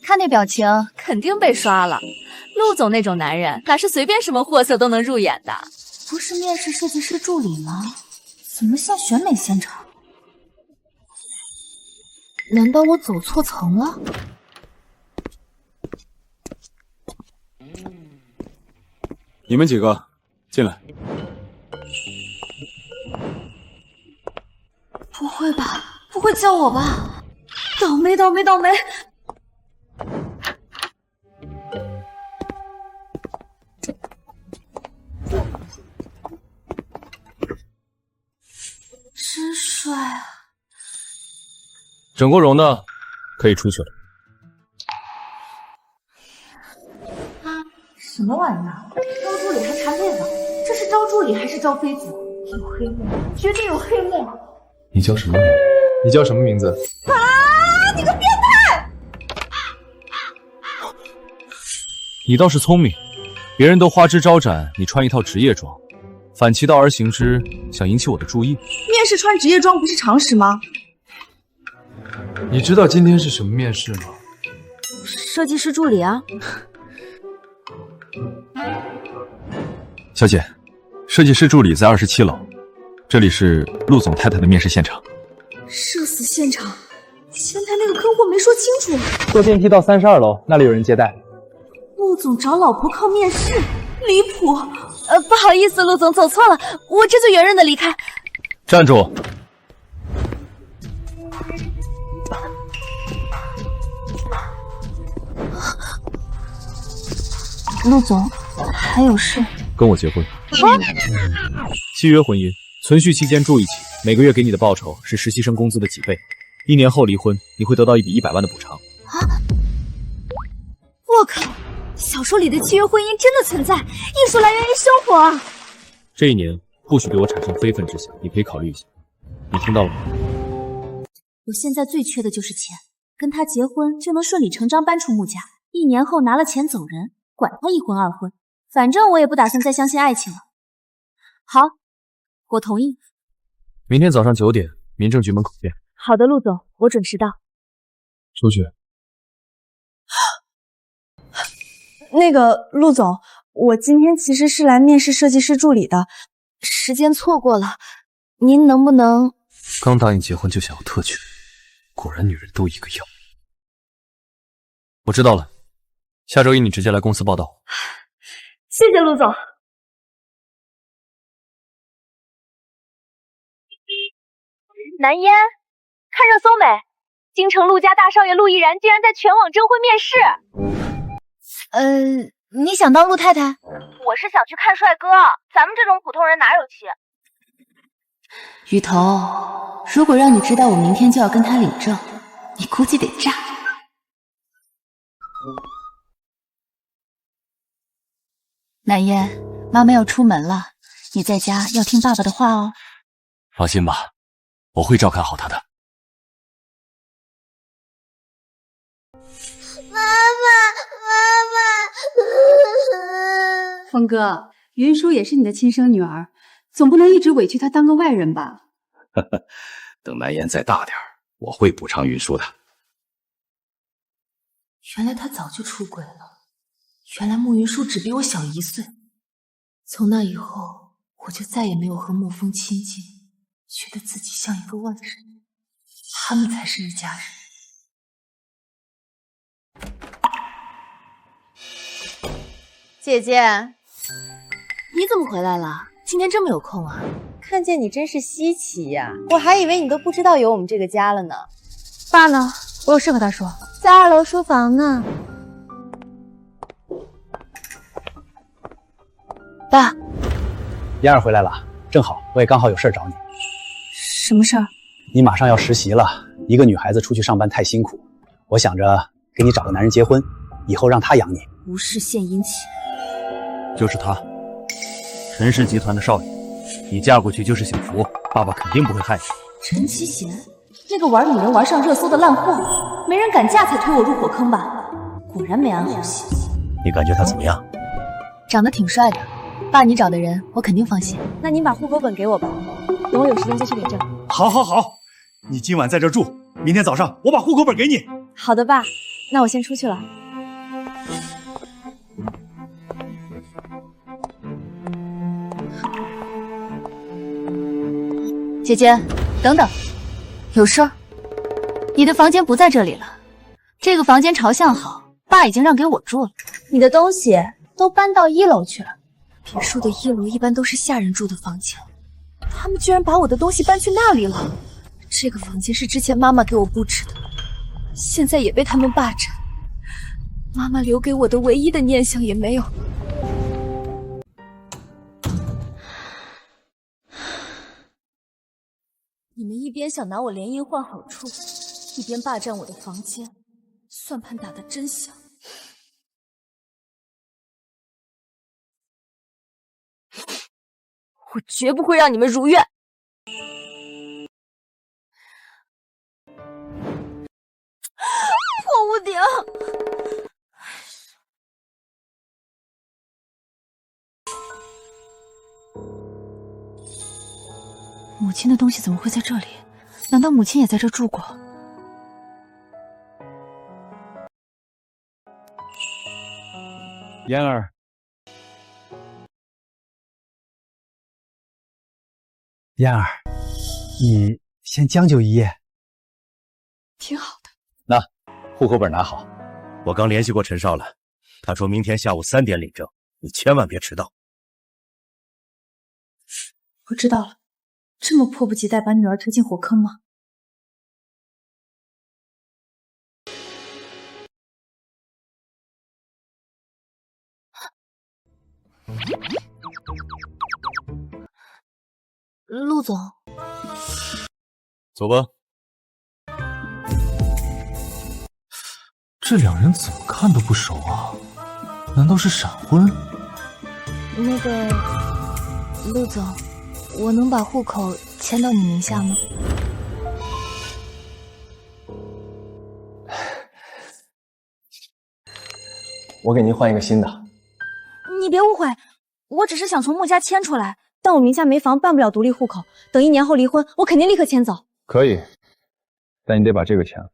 看那表情，肯定被刷了。陆总那种男人，哪是随便什么货色都能入眼的？不是面试设计师助理吗？怎么像选美现场？难道我走错层了？你们几个进来。不会吧？不会叫我吧？倒霉倒霉倒霉！真帅啊！整过容的可以出去了。什么玩意儿？招助理还查这个？这是招助理还是招妃子？有黑幕，绝对有黑幕！你叫什么名字？你叫什么名字？啊！你个变态！你倒是聪明，别人都花枝招展，你穿一套职业装，反其道而行之，想引起我的注意。面试穿职业装不是常识吗？你知道今天是什么面试吗？设计师助理啊。小姐，设计师助理在27楼，这里是陆总太太的面试现场。社死现场，前台那个坑货没说清楚。坐电梯到32楼，那里有人接待。陆总找老婆靠面试，离谱！不好意思，陆总走错了，我这就圆润的离开。站住！陆总，还有事？跟我结婚。契约婚姻，存续期间住一起，每个月给你的报酬是实习生工资的几倍。1年后离婚，你会得到一笔100万的补偿。我靠！小说里的契约婚姻真的存在，艺术来源于生活啊！这1年不许对我产生非分之想，你可以考虑一下。你听到了吗？我现在最缺的就是钱，跟他结婚就能顺理成章搬出穆家，1年后拿了钱走人，管他一婚二婚，反正我也不打算再相信爱情了。好，我同意。明天早上9点，民政局门口见。好的，陆总，我准时到。出去。那个陆总，我今天其实是来面试设计师助理的，时间错过了，您能不能……刚答应结婚就想要特权，果然女人都一个样。我知道了，下周一你直接来公司报道。谢谢陆总。南烟，看热搜没？京城陆家大少爷陆毅然竟然在全网征婚面试。你想当陆太太？我是想去看帅哥，咱们这种普通人哪有戏？雨桐，如果让你知道我明天就要跟他领证，你估计得炸。南烟，妈妈要出门了，你在家要听爸爸的话哦。放心吧，我会照看好他的。峰哥，云舒也是你的亲生女儿，总不能一直委屈她当个外人吧？等南烟再大点我会补偿云舒的。原来他早就出轨了，原来穆云舒只比我小1岁。从那以后，我就再也没有和沐风亲近，觉得自己像一个外人，他们才是一家人。姐姐，你怎么回来了？今天这么有空啊？看见你真是稀奇呀，我还以为你都不知道有我们这个家了呢。爸呢？我有事和他说。在2楼书房呢。爸，嫣儿回来了，正好，我也刚好有事找你。什么事儿？你马上要实习了，一个女孩子出去上班太辛苦，我想着给你找个男人结婚，以后让他养你。无事献殷勤。就是他，陈氏集团的少爷，你嫁过去就是享福，爸爸肯定不会害你。陈其贤，那个玩女人玩上热搜的烂货，没人敢嫁才推我入火坑吧？果然没安好心。你感觉他怎么样？长得挺帅的，爸，你找的人我肯定放心。那您把户口本给我吧，等我有时间就去领证。好，你今晚在这住，明天早上我把户口本给你。好的，爸，那我先出去了。姐姐，等等，有事儿。你的房间不在这里了，这个房间朝向好，爸已经让给我住了。你的东西都搬到1楼去了。别墅的1楼一般都是下人住的房间，他们居然把我的东西搬去那里了。这个房间是之前妈妈给我布置的，现在也被他们霸占。妈妈留给我的唯一的念想也没有。你们一边想拿我联姻换好处，一边霸占我的房间，算盘打得真响。我绝不会让你们如愿。破屋顶！母亲的东西怎么会在这里？难道母亲也在这住过？嫣儿，嫣儿，你先将就一夜。挺好的。那户口本拿好，我刚联系过陈少了，他说明天下午3点领证，你千万别迟到。我知道了。这么迫不及待把女儿推进火坑吗？陆总，走吧。这两人怎么看都不熟啊？难道是闪婚？那个，陆总。我能把户口迁到你名下吗？我给您换一个新的。你别误会，我只是想从穆家迁出来，但我名下没房，办不了独立户口。等1年后离婚，我肯定立刻迁走。可以，但你得把这个签了。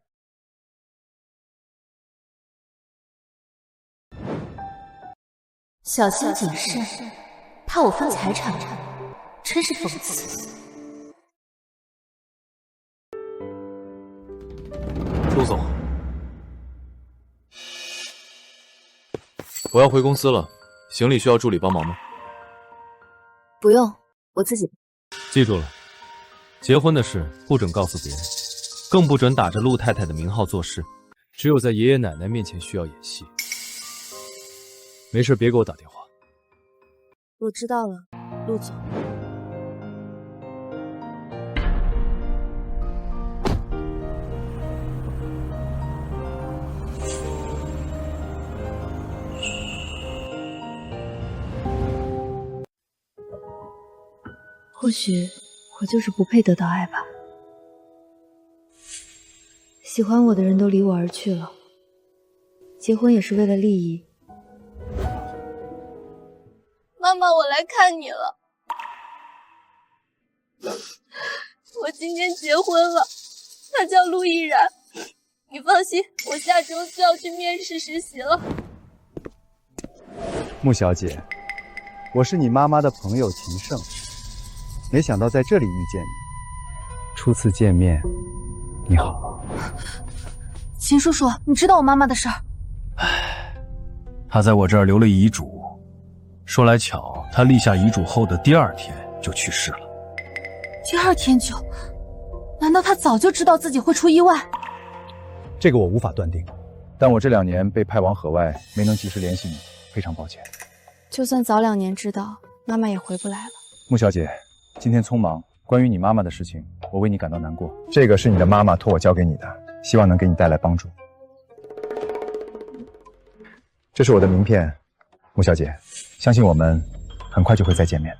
小心谨慎，怕我分财产吗？真是讽刺。陆总，我要回公司了，行李需要助理帮忙吗？不用，我自己。记住了，结婚的事不准告诉别人，更不准打着陆太太的名号做事，只有在爷爷奶奶面前需要演戏。没事别给我打电话。我知道了，陆总。或许我就是不配得到爱吧。喜欢我的人都离我而去了，结婚也是为了利益。妈妈，我来看你了。我今天结婚了，他叫陆毅然。你放心，我下周就要去面试实习了。穆小姐，我是你妈妈的朋友秦胜，没想到在这里遇见你。初次见面，你好。秦叔叔，你知道我妈妈的事儿？她在我这儿留了遗嘱。说来巧，他立下遗嘱后的第2天就去世了。第2天就？难道他早就知道自己会出意外？这个我无法断定，但我这2年被派往河外，没能及时联系你，非常抱歉。就算早2年知道，妈妈也回不来了。穆小姐，今天匆忙，关于你妈妈的事情，我为你感到难过。这个是你的妈妈托我交给你的，希望能给你带来帮助。这是我的名片，穆小姐，相信我们很快就会再见面的。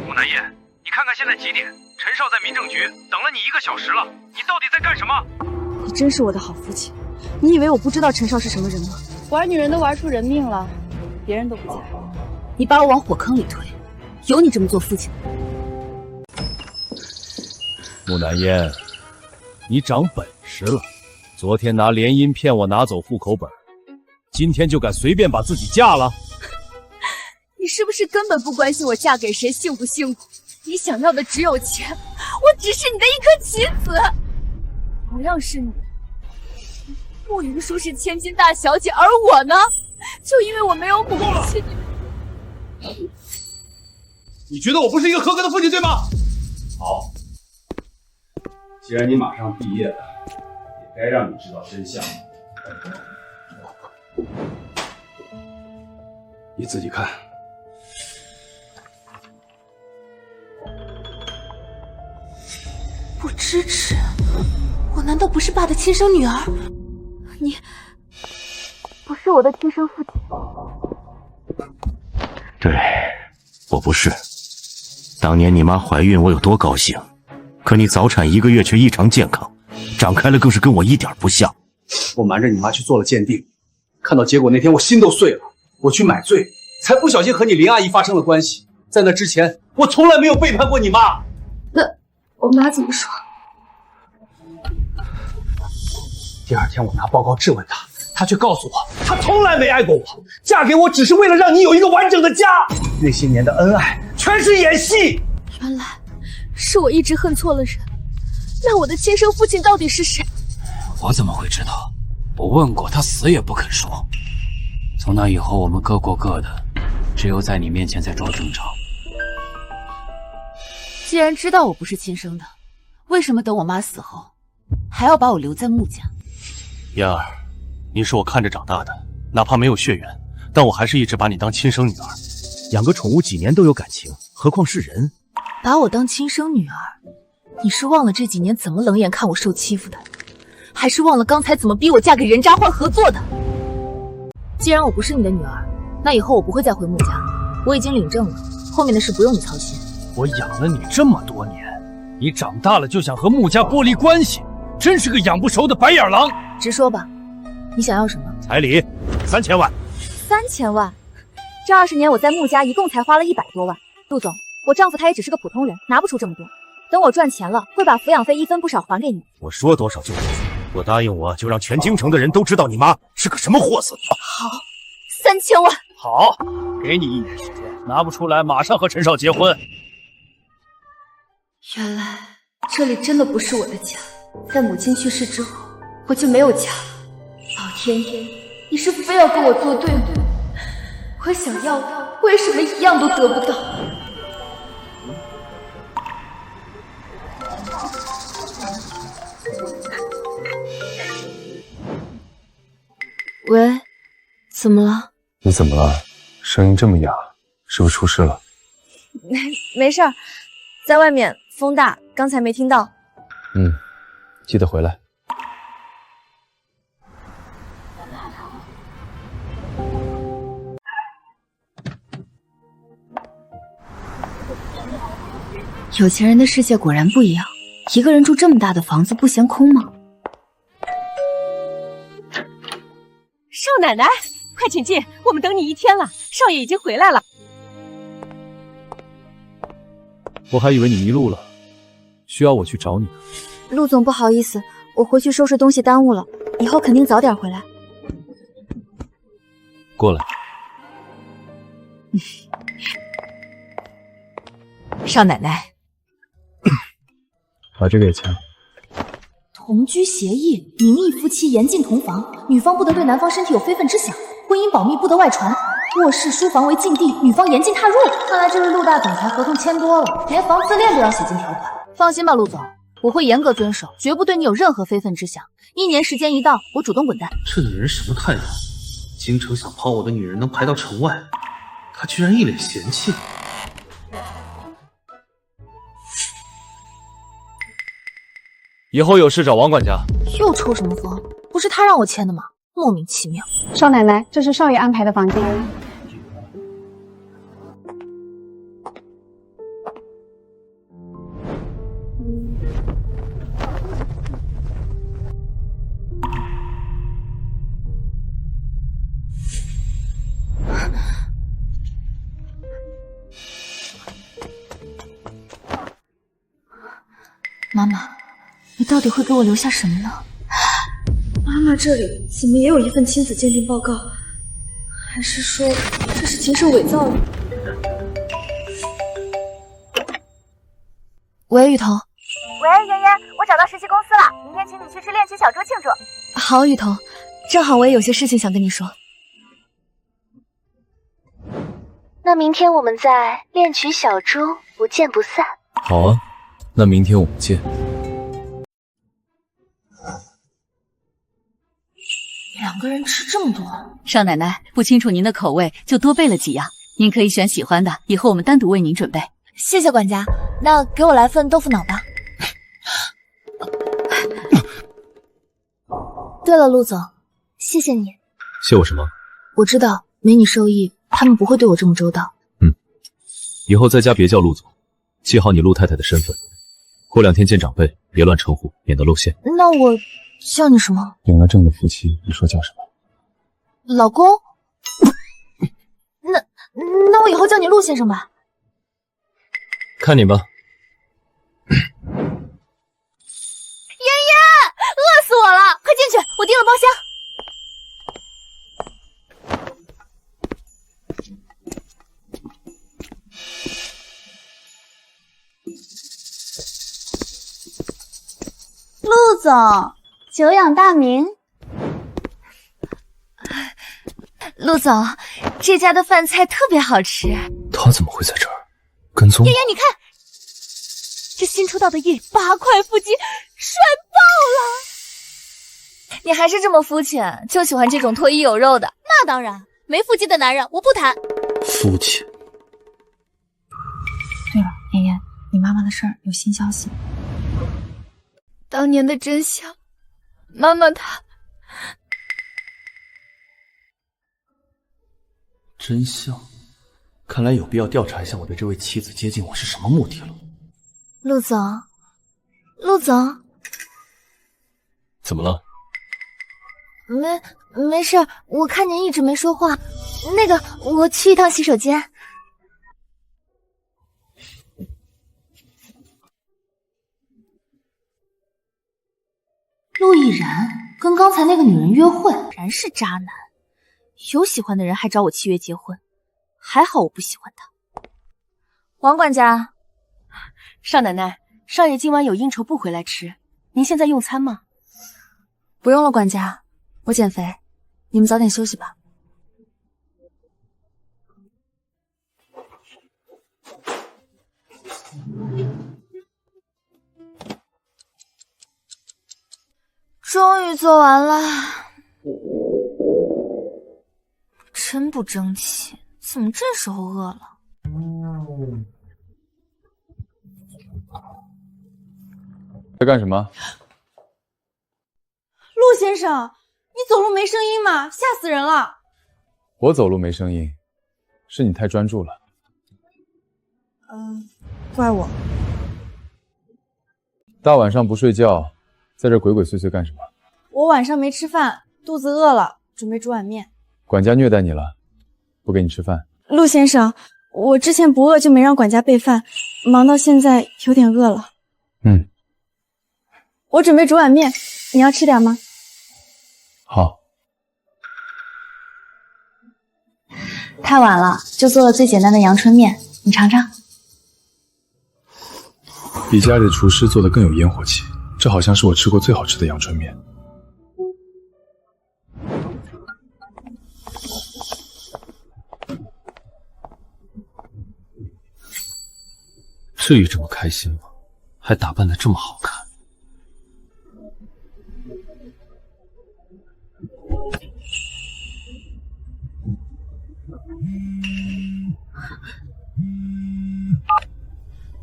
穆南言，你看看现在几点？陈少在民政局等了你1个小时了，你到底在干什么？你真是我的好父亲，你以为我不知道陈少是什么人吗？玩女人都玩出人命了，别人都不在乎，你把我往火坑里推，有你这么做父亲的？木南烟，你长本事了。昨天拿联姻骗我拿走户口本，今天就敢随便把自己嫁了？你是不是根本不关心我嫁给谁幸不幸福？你想要的只有钱，我只是你的一颗棋子。同样是你，慕云舒是千金大小姐，而我呢，就因为我没有母亲。你觉得我不是一个合格的父亲，对吗？好，既然你马上毕业了，也该让你知道真相。你自己看。不支持？我难道不是爸的亲生女儿？你不是我的亲生父亲。对，我不是。当年你妈怀孕，我有多高兴，可你早产1个月却异常健康，长开了更是跟我一点不像。我瞒着你妈去做了鉴定，看到结果那天我心都碎了，我去买醉，才不小心和你林阿姨发生了关系。在那之前，我从来没有背叛过你妈。那我妈怎么说？第二天我拿报告质问她，她却告诉我，她从来没爱过我，嫁给我只是为了让你有一个完整的家。那些年的恩爱全是演戏。原来是我一直恨错了人。那我的亲生父亲到底是谁？我怎么会知道？我问过他，死也不肯说。从那以后，我们各过各的，只有在你面前在找争吵。既然知道我不是亲生的，为什么等我妈死后，还要把我留在穆家？嫣儿，你是我看着长大的，哪怕没有血缘，但我还是一直把你当亲生女儿。养个宠物几年都有感情，何况是人？把我当亲生女儿？你是忘了这几年怎么冷眼看我受欺负的，还是忘了刚才怎么逼我嫁给任渣焕合作的？既然我不是你的女儿，那以后我不会再回穆家，我已经领证了，后面的事不用你操心。我养了你这么多年，你长大了就想和穆家剥离关系，真是个养不熟的白眼狼。直说吧，你想要什么？彩礼3000万。3000万？这20年我在穆家一共才花了100多万。陆总，我丈夫他也只是个普通人，拿不出这么多。等我赚钱了，会把抚养费一分不少还给你。我说多少就多少，不答应我就让全京城的人都知道你妈是个什么货色。好，3000万。好，给你1年时间，拿不出来马上和陈少结婚。原来这里真的不是我的家，在母亲去世之后，我就没有家。老天爷，你是非要跟我作对吗？我想要的为什么一样都得不到？喂，怎么了？你怎么了？声音这么哑，是不是出事了？没事儿，在外面风大，刚才没听到。记得回来。有钱人的世界果然不一样，一个人住这么大的房子不嫌空吗？少奶奶，快请进，我们等你1天了，少爷已经回来了。我还以为你迷路了，需要我去找你呢。陆总，不好意思，我回去收拾东西耽误了，以后肯定早点回来。过来。少奶奶，把这个也签了。同居协议，隐秘夫妻严禁同房，女方不得对男方身体有非分之想，婚姻保密不得外传，卧室书房为禁地，女方严禁踏入。看来这位陆大总裁合同签多了，连房自恋都要写进条款。放心吧，陆总，我会严格遵守，绝不对你有任何非分之想。1年时间一到，我主动滚蛋。这女人什么态度？京城想抛我的女人能排到城外，她居然一脸嫌弃。以后有事找王管家。又抽什么风？不是他让我签的吗？莫名其妙。少奶奶，这是少爷安排的房间。妈妈，你到底会给我留下什么呢？妈妈这里怎么也有一份亲子鉴定报告？还是说这是秦胜伪造的？喂，雨桐。喂，妍妍，我找到实习公司了，明天请你去吃恋曲小猪庆祝。好，雨桐，正好我也有些事情想跟你说。那明天我们在恋曲小猪不见不散。好啊，那明天我们见。2个人吃这么多，少奶奶不清楚您的口味，就多备了几样，您可以选喜欢的，以后我们单独为您准备。谢谢管家，那给我来份豆腐脑吧。对了，陆总，谢谢你。谢我什么？我知道没你授意，他们不会对我这么周到。以后在家别叫陆总，记好你陆太太的身份。过2天见长辈，别乱称呼，免得露馅。那我叫你什么？领了证的夫妻，你说叫什么？老公。那我以后叫你陆先生吧。看你吧。妍妍，饿死我了！快进去，我订了包厢。陆总，久仰大名。陆总，这家的饭菜特别好吃。他怎么会在这儿？跟踪我？妍妍，你看，这新出道的夜8块腹肌，帅爆了！你还是这么肤浅，就喜欢这种脱衣有肉的。那当然，没腹肌的男人我不谈。肤浅。对了，妍妍，你妈妈的事儿有新消息。当年的真相，妈妈她……真相，看来有必要调查一下我对这位妻子接近我是什么目的了。陆总，陆总，怎么了？没事，我看您一直没说话。那个，我去一趟洗手间。陆亦然跟刚才那个女人约会，然是渣男。有喜欢的人还找我契约结婚，还好我不喜欢他。王管家，少奶奶，少爷今晚有应酬不回来吃，您现在用餐吗？不用了，管家，我减肥，你们早点休息吧。终于做完了，真不争气，怎么这时候饿了？在干什么？陆先生，你走路没声音吗？吓死人了！我走路没声音，是你太专注了。怪我。大晚上不睡觉，在这鬼鬼祟祟干什么？我晚上没吃饭，肚子饿了，准备煮碗面。管家虐待你了，不给你吃饭。陆先生，我之前不饿就没让管家备饭，忙到现在有点饿了。我准备煮碗面，你要吃点吗？好。太晚了，就做了最简单的阳春面，你尝尝。比家里的厨师做的更有烟火气，这好像是我吃过最好吃的阳春面。至于这么开心吗？还打扮得这么好看。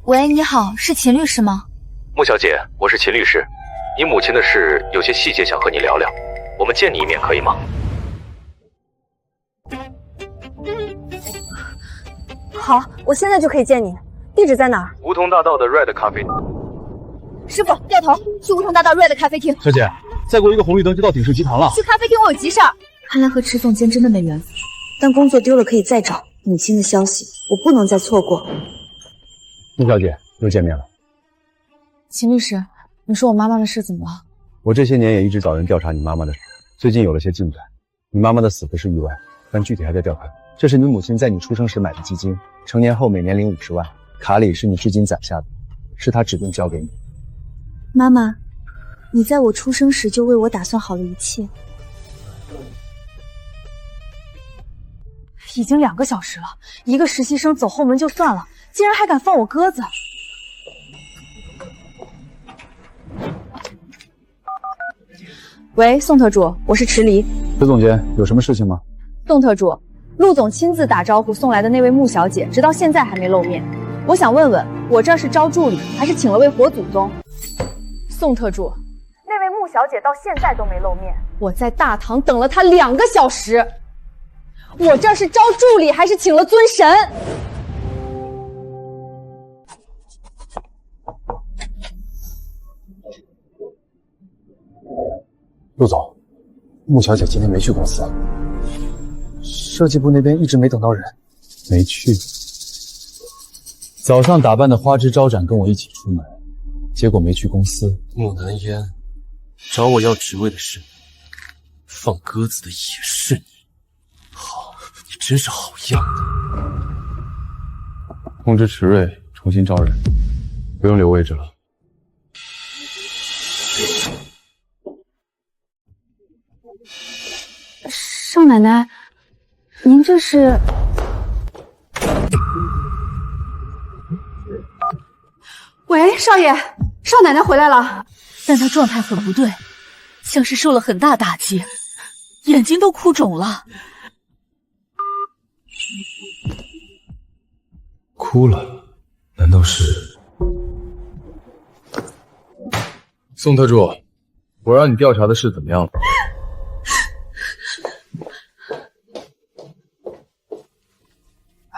喂，你好，是秦律师吗？穆小姐，我是秦律师，你母亲的事有些细节想和你聊聊，我们见你一面可以吗？好，我现在就可以见你。地址在哪儿？梧桐大道的 Red 咖啡。师傅，掉头，去梧桐大道 Red 咖啡厅。小姐，再过一个红绿灯就到鼎盛集团了。去咖啡厅，我有急事儿。看来和池总监真的没缘分。但工作丢了可以再找，母亲的消息我不能再错过。穆小姐，又见面了。秦律师，你说我妈妈的事怎么了？我这些年也一直找人调查你妈妈的事，最近有了些进展。你妈妈的死不是意外，但具体还在调查。这是你母亲在你出生时买的基金，成年后每年领50万，卡里是你至今攒下的，是她指定交给你。妈妈，你在我出生时就为我打算好了一切。已经2个小时了，一个实习生走后门就算了，竟然还敢放我鸽子！喂，宋特助，我是池离。石总监，有什么事情吗？宋特助，陆总亲自打招呼送来的那位穆小姐，直到现在还没露面。我想问问，我这是招助理，还是请了位活祖宗？宋特助，那位穆小姐到现在都没露面，我在大堂等了她2个小时。我这是招助理，还是请了尊神？陆总，穆小姐今天没去公司，设计部那边一直没等到人，没去。早上打扮的花枝招展跟我一起出门，结果没去公司。木南烟找我要职位的是你，放鸽子的也是你。好，你真是好样的。通知池瑞重新招人，不用留位置了。少奶奶，您这是？喂，少爷，少奶奶回来了，但她状态很不对，像是受了很大打击，眼睛都哭肿了。哭了？难道是？宋特助，我让你调查的事怎么样了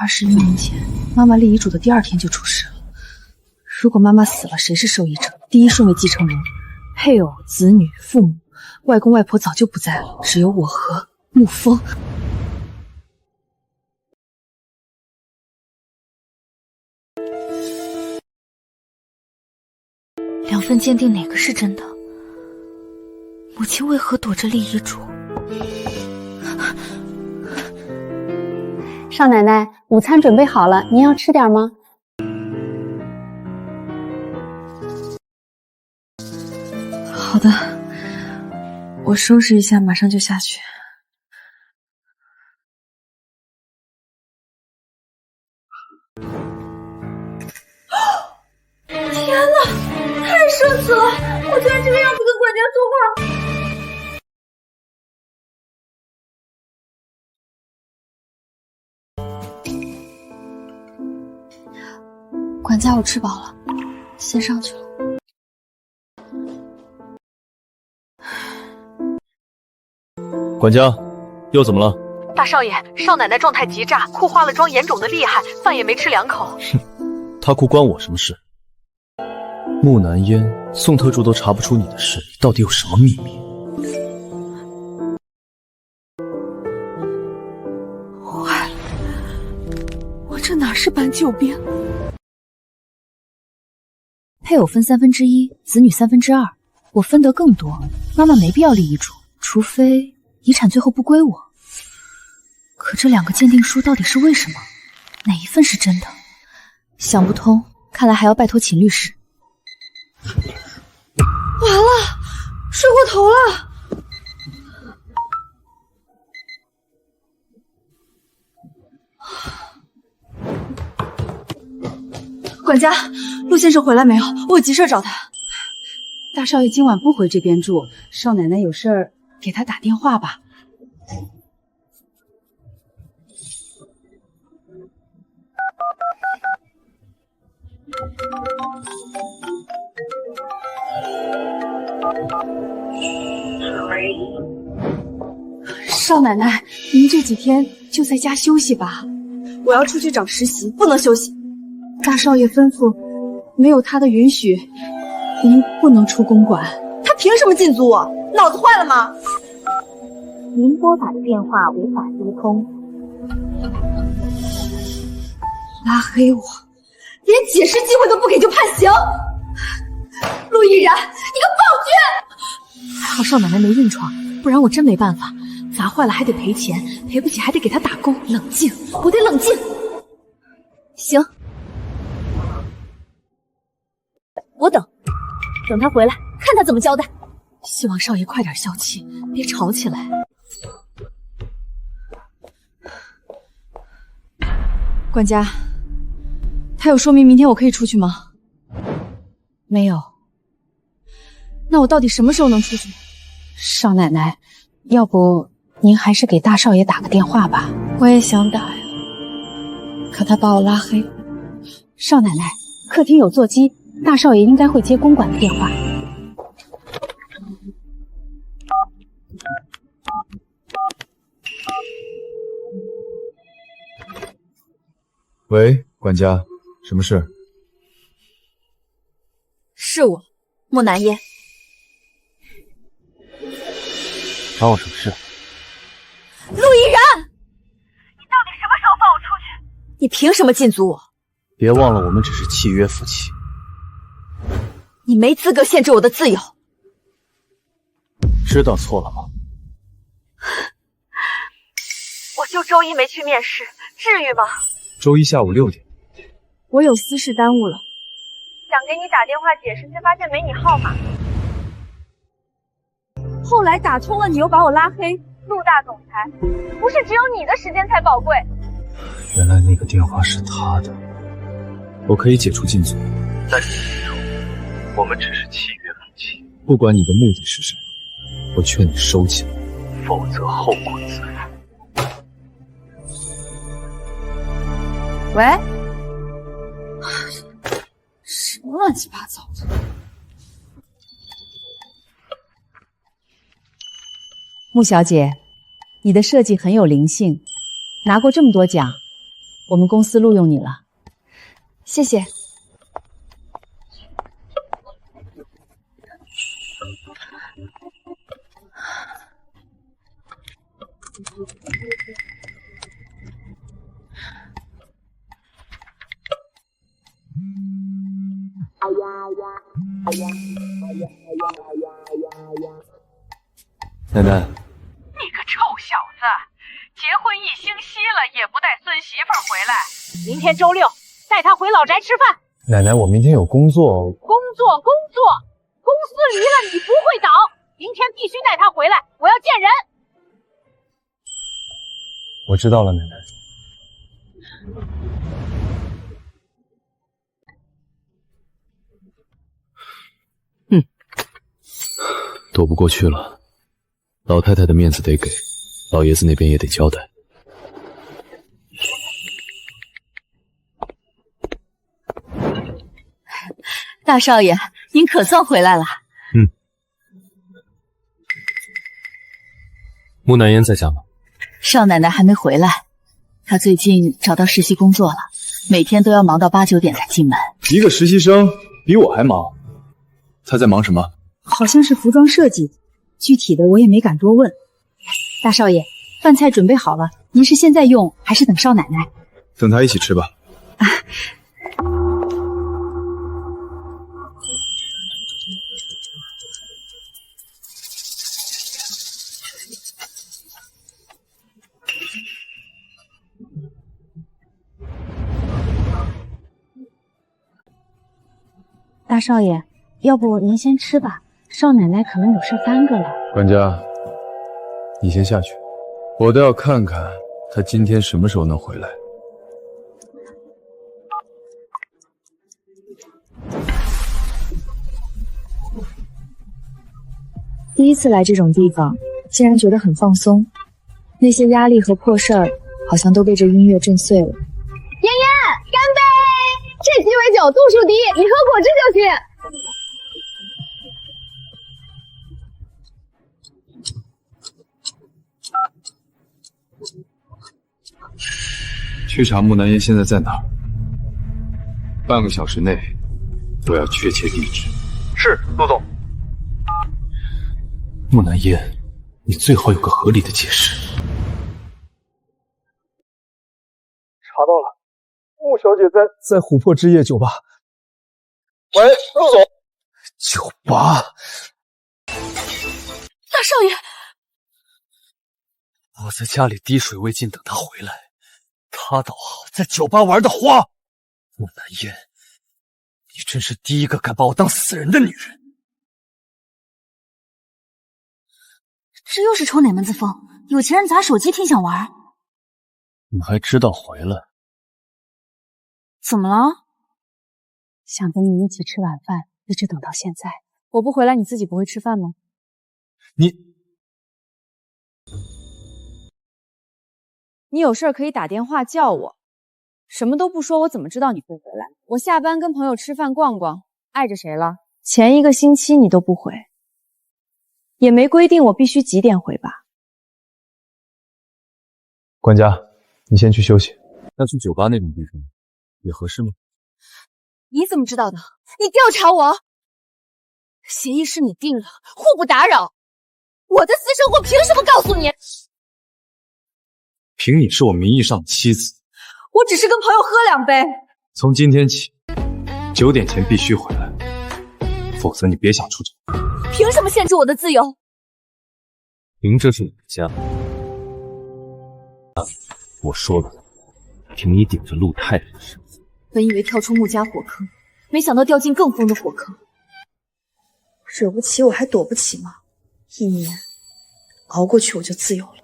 ？21年前，妈妈立遗嘱的第2天就出事了。如果妈妈死了，谁是受益者？第一顺位继承人，配偶、子女、父母、外公外婆早就不在了，只有我和沐风。2份鉴定哪个是真的？母亲为何躲着立遗嘱？少奶奶，午餐准备好了，您要吃点吗？好的，我收拾一下，马上就下去。天哪，太社死了！我居然这个样子跟管家说话。管家，我吃饱了，先上去了。管家，又怎么了？大少爷，少奶奶状态极差，哭花了妆，眼肿的厉害，饭也没吃2口。哼，她哭关我什么事？木南烟、宋特助都查不出你的事，你到底有什么秘密？坏了，我这哪是搬救兵？配偶分1/3，子女2/3，我分得更多。妈妈没必要立遗嘱，除非遗产最后不归我。可这2个鉴定书到底是为什么？哪一份是真的？想不通，看来还要拜托秦律师。完了，睡过头了。管家，陆先生回来没有？我有急事找他。大少爷今晚不回这边住，少奶奶有事儿给他打电话吧。少奶奶，您这几天就在家休息吧。我要出去找实习，不能休息。大少爷吩咐，没有他的允许，您不能出公馆。他凭什么禁足我？脑子坏了吗？您拨打的电话无法接通。拉黑我，连解释机会都不给就判刑。陆亦然，你个暴君！还好少奶奶没硬闯，不然我真没办法。砸坏了还得赔钱，赔不起还得给他打工。冷静，我得冷静。行，我等他回来，看他怎么交代。希望少爷快点消气，别吵起来。管家，他有说明明天我可以出去吗？没有。那我到底什么时候能出去？少奶奶，要不您还是给大少爷打个电话吧。我也想打呀，可他把我拉黑。少奶奶，客厅有座机，大少爷应该会接公馆的电话。喂，管家，什么事？是我，木南烟。找我什么事？陆亦然，你到底什么时候放我出去？你凭什么禁足我？别忘了，我们只是契约夫妻。你没资格限制我的自由。知道错了吗？我就周一没去面试，至于吗？周一下午6点。我有私事耽误了，想给你打电话解释，却发现没你号码。后来打通了，你又把我拉黑。陆大总裁，不是只有你的时间才宝贵。原来那个电话是他的。我可以解除禁足，但是记住，我们只是契约夫妻。不管你的目的是什么，我劝你收起来，否则后果自负。喂，什么乱七八糟的！穆小姐，你的设计很有灵性，拿过这么多奖，我们公司录用你了。谢谢。奶奶，你个臭小子，结婚1星期了也不带孙媳妇回来。明天周6，带她回老宅吃饭。奶奶，我明天有工作。工作，公司离了你不会倒。明天必须带她回来，我要见人。我知道了，奶奶。躲不过去了，老太太的面子得给，老爷子那边也得交代。大少爷，您可算回来了。木南烟在家吗？少奶奶还没回来，她最近找到实习工作了，每天都要忙到8、9点才进门。一个实习生比我还忙，他在忙什么？好像是服装设计，具体的我也没敢多问。大少爷，饭菜准备好了，您是现在用还是等少奶奶？等他一起吃吧。大少爷，要不您先吃吧，少奶奶可能有事耽搁了。管家，你先下去，我倒要看看他今天什么时候能回来。第一次来这种地方，竟然觉得很放松，那些压力和破事儿好像都被这音乐震碎了。妍妍，干杯！这鸡尾酒度数低，你喝果汁就行。去查木南烟现在在哪儿，半个小时内都要确切地址。是，陆总。木南烟，你最好有个合理的解释。查到了，穆小姐在琥珀之夜酒吧。喂，陆总，酒吧，大少爷，我在家里滴水未进等他回来，他倒好，在酒吧玩的花。穆南烟，你真是第一个敢把我当死人的女人。这又是抽哪门子风？有钱人砸手机挺想玩。你还知道回来？怎么了？想跟你一起吃晚饭，一直等到现在。我不回来，你自己不会吃饭吗？你有事可以打电话叫我，什么都不说，我怎么知道你会回来？我下班跟朋友吃饭逛逛，碍着谁了？前1个星期你都不回，也没规定我必须几点回吧？管家，你先去休息。那去酒吧那种地方也合适吗？你怎么知道的？你调查我？协议是你定了，互不打扰。我的私生活凭什么告诉你？凭你是我名义上的妻子，我只是跟朋友喝2杯。从今天起9点前必须回来，否则你别想出城。凭什么限制我的自由？凭这是你的家。我说了，凭你顶着陆太太的身份。本以为跳出穆家火坑，没想到掉进更疯的火坑。惹不起我还躲不起吗？1年熬过去我就自由了。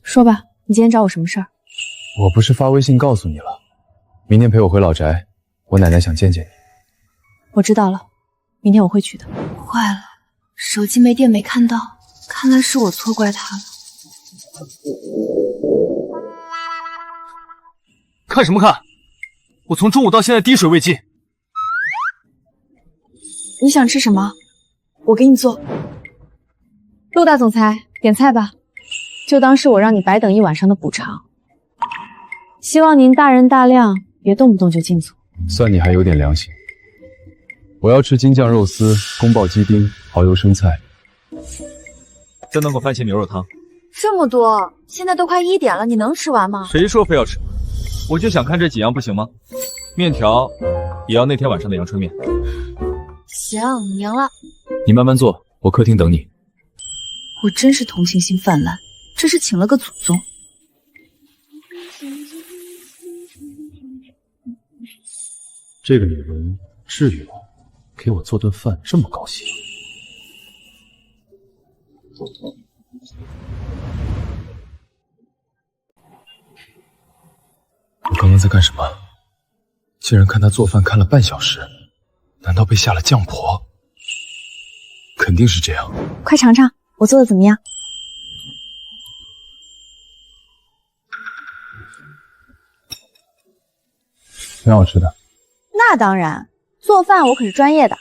说吧，你今天找我什么事儿？我不是发微信告诉你了，明天陪我回老宅，我奶奶想见见你。我知道了，明天我会去的。坏了，手机没电没看到，看来是我错怪他了。看什么看？我从中午到现在滴水未进。你想吃什么？我给你做。陆大总裁，点菜吧，就当是我让你白等1晚上的补偿。希望您大人大量，别动不动就进组。算你还有点良心。我要吃京酱肉丝、宫爆鸡丁、蚝油生菜，再弄个番茄牛肉汤。这么多，现在都快1点了，你能吃完吗？谁说非要吃？我就想看这几样，不行吗？面条也要那天晚上的阳春面。行，你赢了。你慢慢做，我客厅等你。我真是同情心泛滥，这是请了个祖宗。这个女人至于吗？给我做顿饭这么高兴？我刚刚在干什么？竟然看她做饭看了半小时，难道被下了降婆？肯定是这样。快尝尝，我做的怎么样？挺好吃的。那当然，做饭我可是专业的。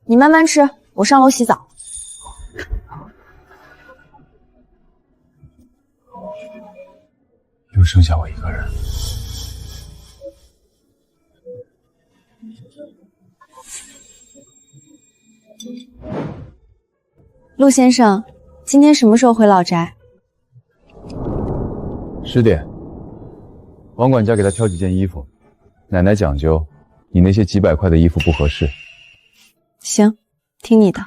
你慢慢吃，我上楼洗澡。又剩下我一个人。陆先生，今天什么时候回老宅？10点。王管家给他挑几件衣服，奶奶讲究，你那些几百块的衣服不合适。行，听你的。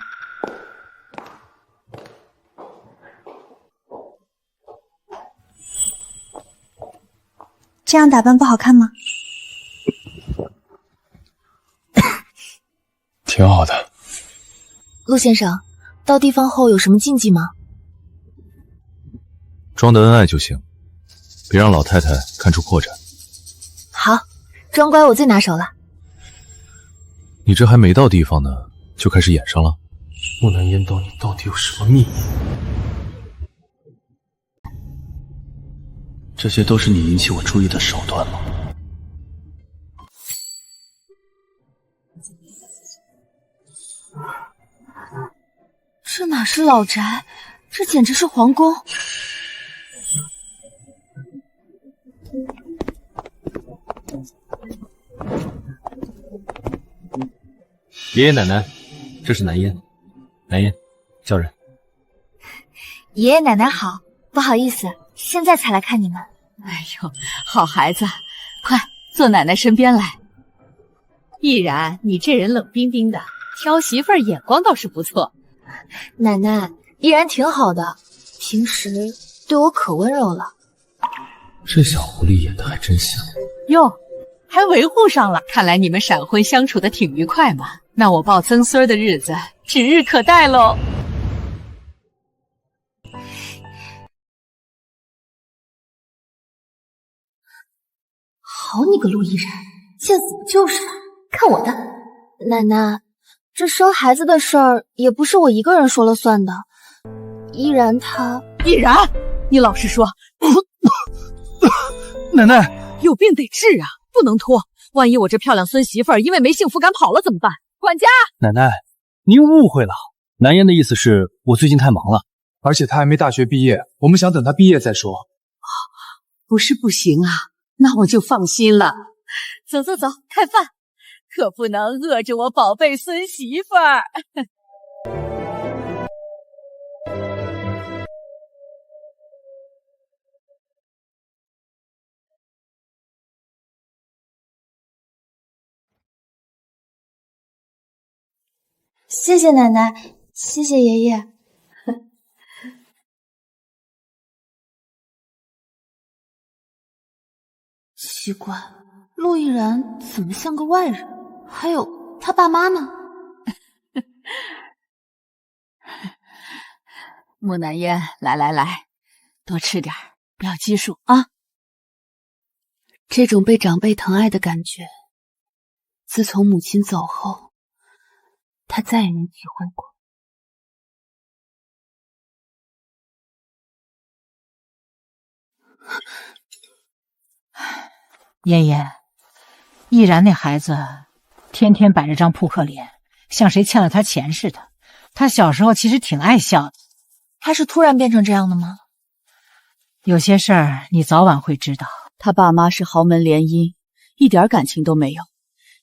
这样打扮不好看吗？挺好的。陆先生，到地方后有什么禁忌吗？装的恩爱就行，别让老太太看出破绽。好，装乖我最拿手了。你这还没到地方呢，就开始演上了？木南烟道，你到底有什么秘密？这些都是你引起我注意的手段吗？这哪是老宅，这简直是皇宫。爷爷奶奶，这是南烟，南烟，叫人。爷爷奶奶好，不好意思，现在才来看你们。哎呦，好孩子，快坐奶奶身边来。毅然，你这人冷冰冰的，挑媳妇儿眼光倒是不错。奶奶，毅然挺好的，平时对我可温柔了。这小狐狸演的还真像。哟，还维护上了，看来你们闪婚相处的挺愉快嘛。那我抱曾孙的日子指日可待喽。好你个陆毅然，见死不救是吧？看我的！奶奶，这生孩子的事儿也不是我一个人说了算的。毅然他……毅然，你老实说。奶奶，有病得治啊，不能拖。万一我这漂亮孙媳妇儿因为没幸福感跑了怎么办？管家，奶奶，您误会了。南烟的意思是我最近太忙了，而且他还没大学毕业，我们想等他毕业再说。不是不行啊，那我就放心了。走走走，看饭，可不能饿着我宝贝孙媳妇儿。谢谢奶奶，谢谢爷爷。奇怪，陆毅然怎么像个外人？还有他爸妈呢？木南烟，来，多吃点，不要积数啊。这种被长辈疼爱的感觉，自从母亲走后，他再也没体会过。爷爷，毅然那孩子天天摆着张扑克脸，像谁欠了他钱似的。他小时候其实挺爱笑的。他是突然变成这样的吗？有些事儿你早晚会知道。他爸妈是豪门联姻，一点感情都没有，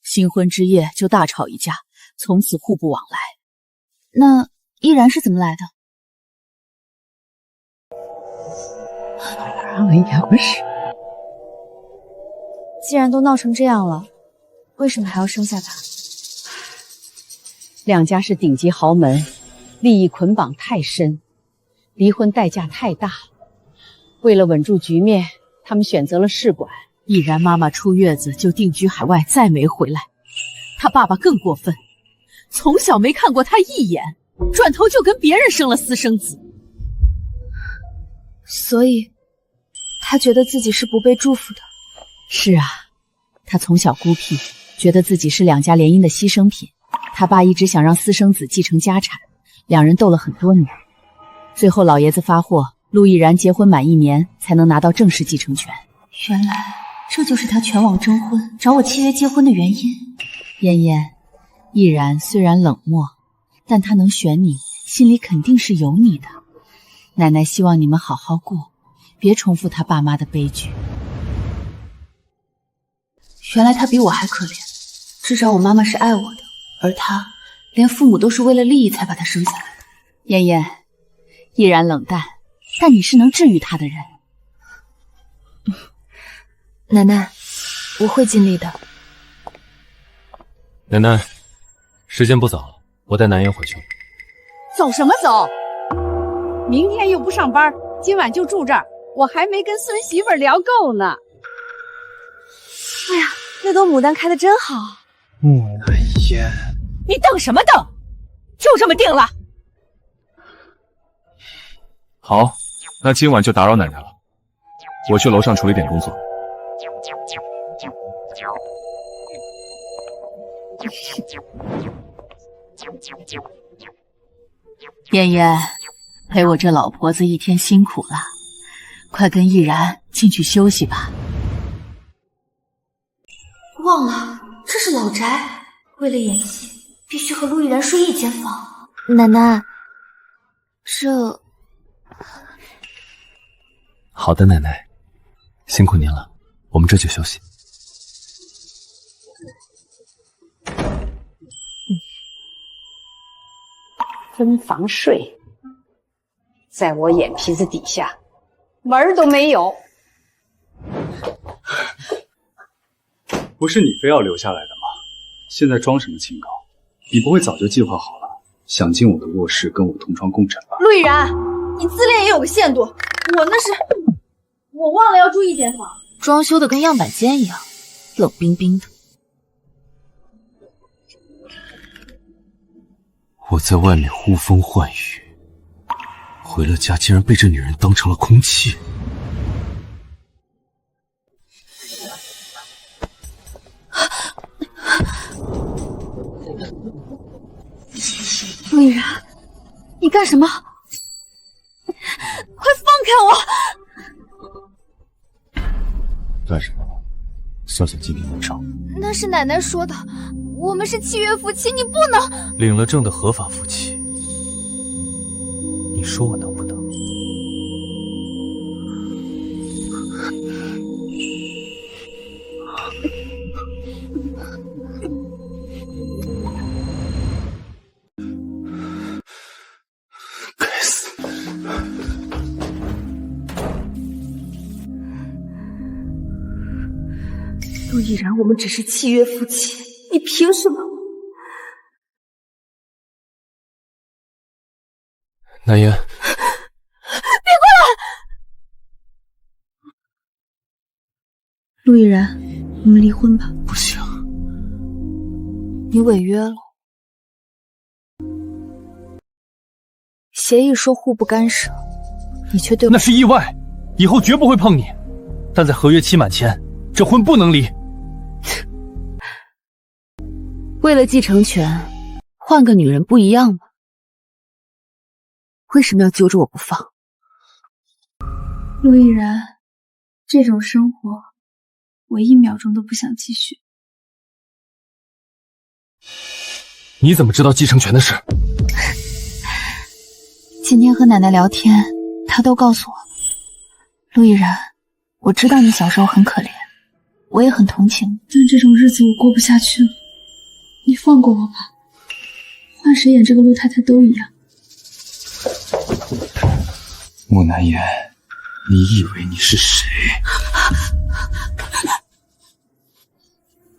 新婚之夜就大吵一架，从此互不往来。那毅然是怎么来的？要不是。既然都闹成这样了，为什么还要生下他？两家是顶级豪门，利益捆绑太深，离婚代价太大。为了稳住局面，他们选择了试管。毅然妈妈出月子就定居海外，再没回来。他爸爸更过分，从小没看过他一眼，转头就跟别人生了私生子。所以他觉得自己是不被祝福的。是啊，他从小孤僻，觉得自己是两家联姻的牺牲品。他爸一直想让私生子继承家产，两人斗了很多年，最后老爷子发货，陆毅然结婚满1年才能拿到正式继承权。原来这就是他全网征婚找我契约结婚的原因。嫣嫣，毅然虽然冷漠，但他能选你，心里肯定是有你的。奶奶希望你们好好过，别重复他爸妈的悲剧。原来他比我还可怜，至少我妈妈是爱我的，而他连父母都是为了利益才把他生下来的。嫣嫣，毅然冷淡，但你是能治愈他的人。奶奶，我会尽力的。奶奶，时间不早了，我带南烟回去了。走什么走？明天又不上班，今晚就住这儿。我还没跟孙媳妇聊够呢。哎呀，那朵牡丹开得真好。木南烟，你瞪什么瞪？就这么定了。好，那今晚就打扰奶奶了，我去楼上处理点工作。嫣嫣，陪我这老婆子一天辛苦了，快跟毅然进去休息吧。忘了，这是老宅，为了演戏，必须和陆毅然睡一间房。奶奶，这……好的，奶奶，辛苦您了，我们这就休息。分房睡，在我眼皮子底下，门儿都没有。不是你非要留下来的吗？现在装什么清高？你不会早就计划好了，想进我的卧室跟我同床共枕吧？陆亦然，你自恋也有个限度。我忘了要注意点防，装修的跟样板间一样，冷冰冰的。我在外面呼风唤雨，回了家竟然被这女人当成了空气。陆亦然，你干什么？快放开我！干什么？小小鸡皮往上。那是奶奶说的，我们是契约夫妻，你不能。领了证的合法夫妻，你说我能不能？该死！陆亦然，我们只是契约夫妻，你凭什么？南烟，别过来！陆亦然，我们离婚吧。不行，你违约了。协议说互不干涉，你却对我……那是意外，以后绝不会碰你。但在合约期满前，这婚不能离。为了继承权，换个女人不一样吗？为什么要揪着我不放？陆亦然，这种生活，我1秒钟都不想继续。你怎么知道继承权的事？今天和奶奶聊天，她都告诉我，陆亦然，我知道你小时候很可怜，我也很同情，但这种日子我过不下去了，你放过我吧，换谁演这个陆太太都一样。木南言，你以为你是谁？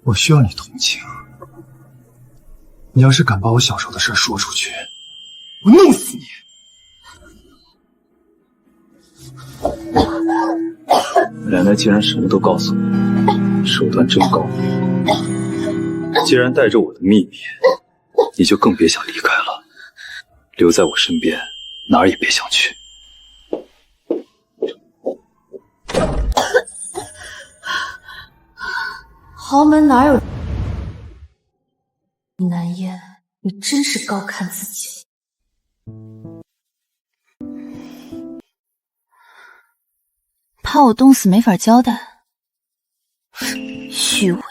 我需要你同情。你要是敢把我小时候的事说出去，我弄死你！奶奶既然什么都告诉你，手段真高。既然带着我的秘密，你就更别想离开了。留在我身边，哪儿也别想去。豪门哪有？南烟，你真是高看自己。怕我冻死没法交代，虚伪。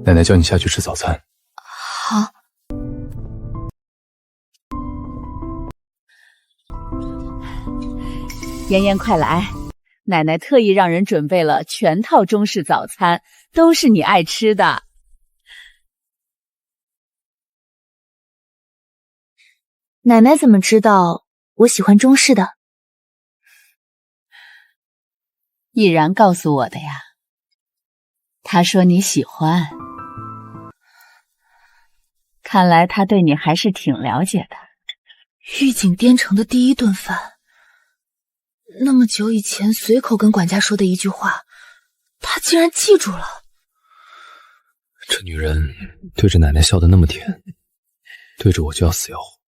奶奶叫你下去吃早餐。好。妍妍，快来！奶奶特意让人准备了全套中式早餐，都是你爱吃的。奶奶怎么知道我喜欢中式的？毅然告诉我的呀。她说你喜欢，看来她对你还是挺了解的。御景滇城的第一顿饭。那么久以前随口跟管家说的一句话，他竟然记住了。这女人对着奶奶笑得那么甜，对着我就要死要活。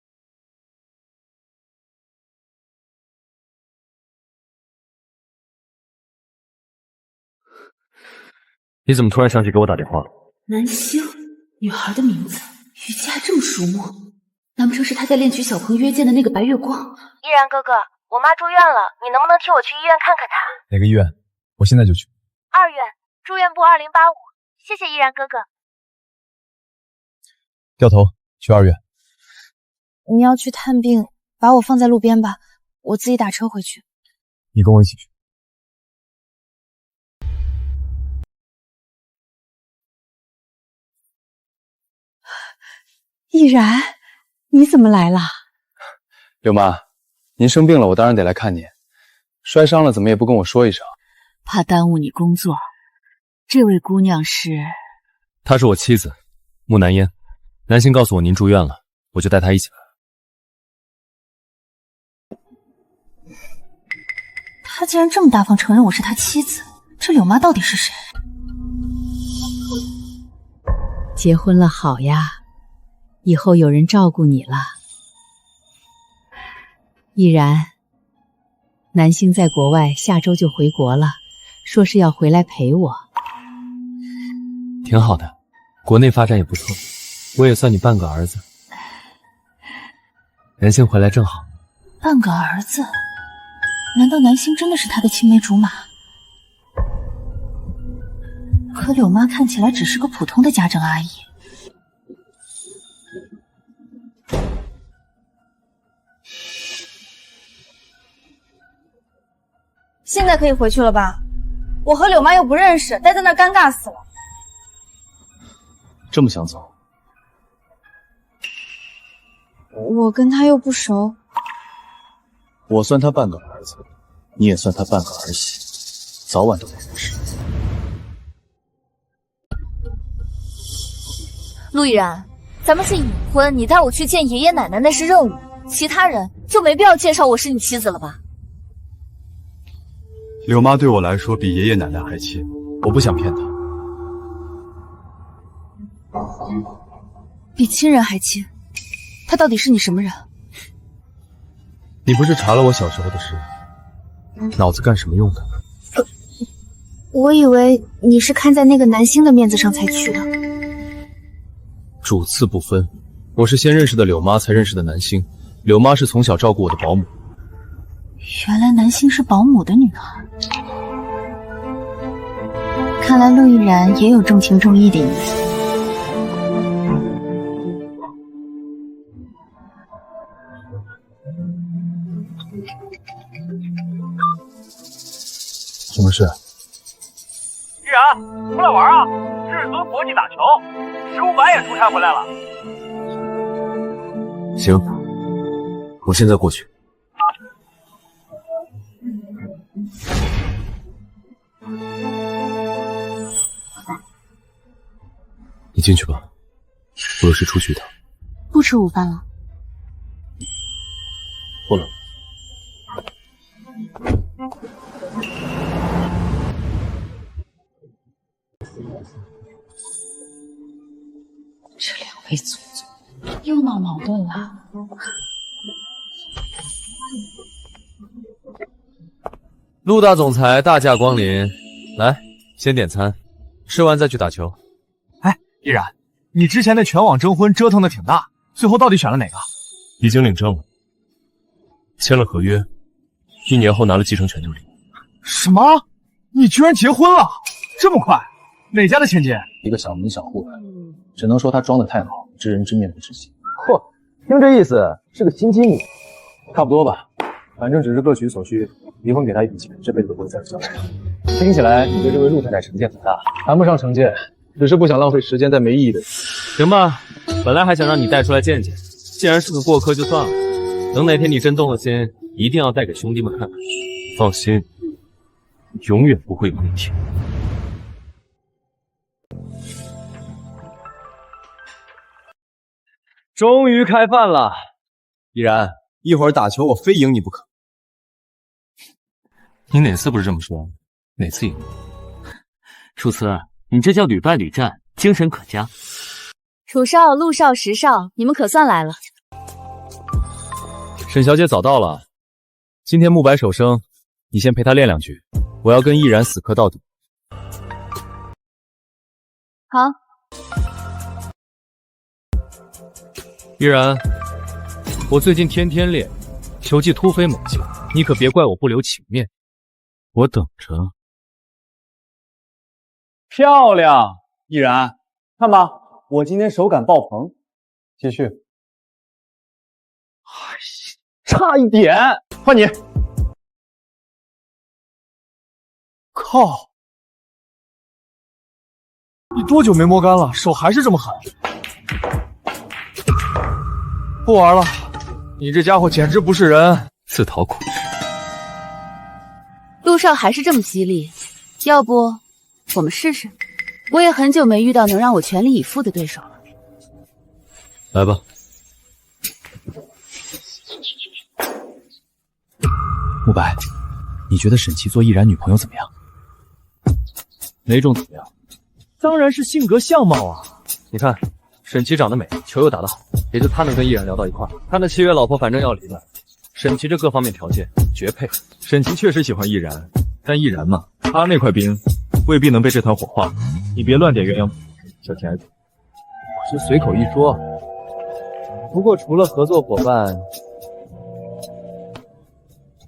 你怎么突然想起给我打电话了？南星，女孩的名字，语气还这么熟络，难不成是她在恋曲小鹏约见的那个白月光？依然哥哥，我妈住院了，你能不能替我去医院看看她？哪个医院？我现在就去。2院住院部2085，谢谢依然哥哥。掉头去2院。你要去探病，把我放在路边吧，我自己打车回去。你跟我一起去。毅然，你怎么来了？柳妈，您生病了，我当然得来看您。摔伤了怎么也不跟我说一声？怕耽误你工作。这位姑娘是？她是我妻子，木南烟。南星告诉我您住院了，我就带她一起来了。他竟然这么大方承认我是他妻子，这柳妈到底是谁？结婚了好呀，以后有人照顾你了。毅然，南星在国外，下周就回国了，说是要回来陪我。挺好的，国内发展也不错，我也算你半个儿子。南星回来正好。半个儿子？难道南星真的是他的青梅竹马？可柳妈看起来只是个普通的家政阿姨。现在可以回去了吧？我和柳妈又不认识，待在那儿尴尬死了。这么想走？我跟他又不熟。我算他半个儿子，你也算他半个儿媳，早晚都得认识。陆毅然，咱们是已婚，你带我去见爷爷奶奶那是任务，其他人就没必要介绍我是你妻子了吧？柳妈对我来说比爷爷奶奶还亲，我不想骗她。比亲人还亲？他到底是你什么人？你不是查了我小时候的事，脑子干什么用的？我以为你是看在那个南星的面子上才去的。主次不分，我是先认识的柳妈，才认识的南星。柳妈是从小照顾我的保姆。原来南星是保姆的女儿。看来陆毅然也有重情重义的一面。什么事？依然，出来玩啊！至尊国际打球，1500也出差回来了。行，我现在过去。你进去吧，我有事出去一趟。不吃午饭了？不了。这两位祖宗又闹矛盾了。陆大总裁大驾光临，来，先点餐，吃完再去打球。哎，依然，你之前的全网征婚折腾的挺大，最后到底选了哪个？已经领证了，签了合约，1年后拿了继承权就领。什么？你居然结婚了？这么快？哪家的千金？一个小门小户的，只能说他装得太好，知人知面不知心。嚯，听这意思是个新机密，差不多吧。反正只是各取所需，离婚给他一笔钱，这辈子都不会再有交代。听起来你对这位陆太太成见很大，谈不上成见，只是不想浪费时间在没意义的。行吧，本来还想让你带出来见见，既然是个过客就算了。等哪天你真动了心，一定要带给兄弟们看看。放心，永远不会有那天。终于开饭了，依然，一会儿打球我非赢你不可。你哪次不是这么说？哪次赢？楚辞，你这叫屡败屡战，精神可嘉。楚少、陆少、石少，你们可算来了。沈小姐早到了，今天慕白首生，你先陪她练2局，我要跟毅然死磕到底。好。毅然，我最近天天练，球技突飞猛进，你可别怪我不留情面。我等着。漂亮，毅然，看吧，我今天手感爆棚。继续。差一点，换你。靠！你多久没摸杆了？手还是这么狠？不玩了，你这家伙简直不是人，自讨苦吃。陆少还是这么犀利，要不我们试试？我也很久没遇到能让我全力以赴的对手了。来吧。慕白，你觉得沈琪做易然女朋友怎么样？哪种怎么样？当然是性格相貌啊！你看，沈琪长得美，球又打得好，也就她能跟易然聊到一块儿。他那契约老婆反正要离了，沈琪这各方面条件绝配。沈琪确实喜欢易然，但易然嘛，他那块冰未必能被这团火化。你别乱点鸳鸯谱，小甜爱子。我是随口一说，不过除了合作伙伴，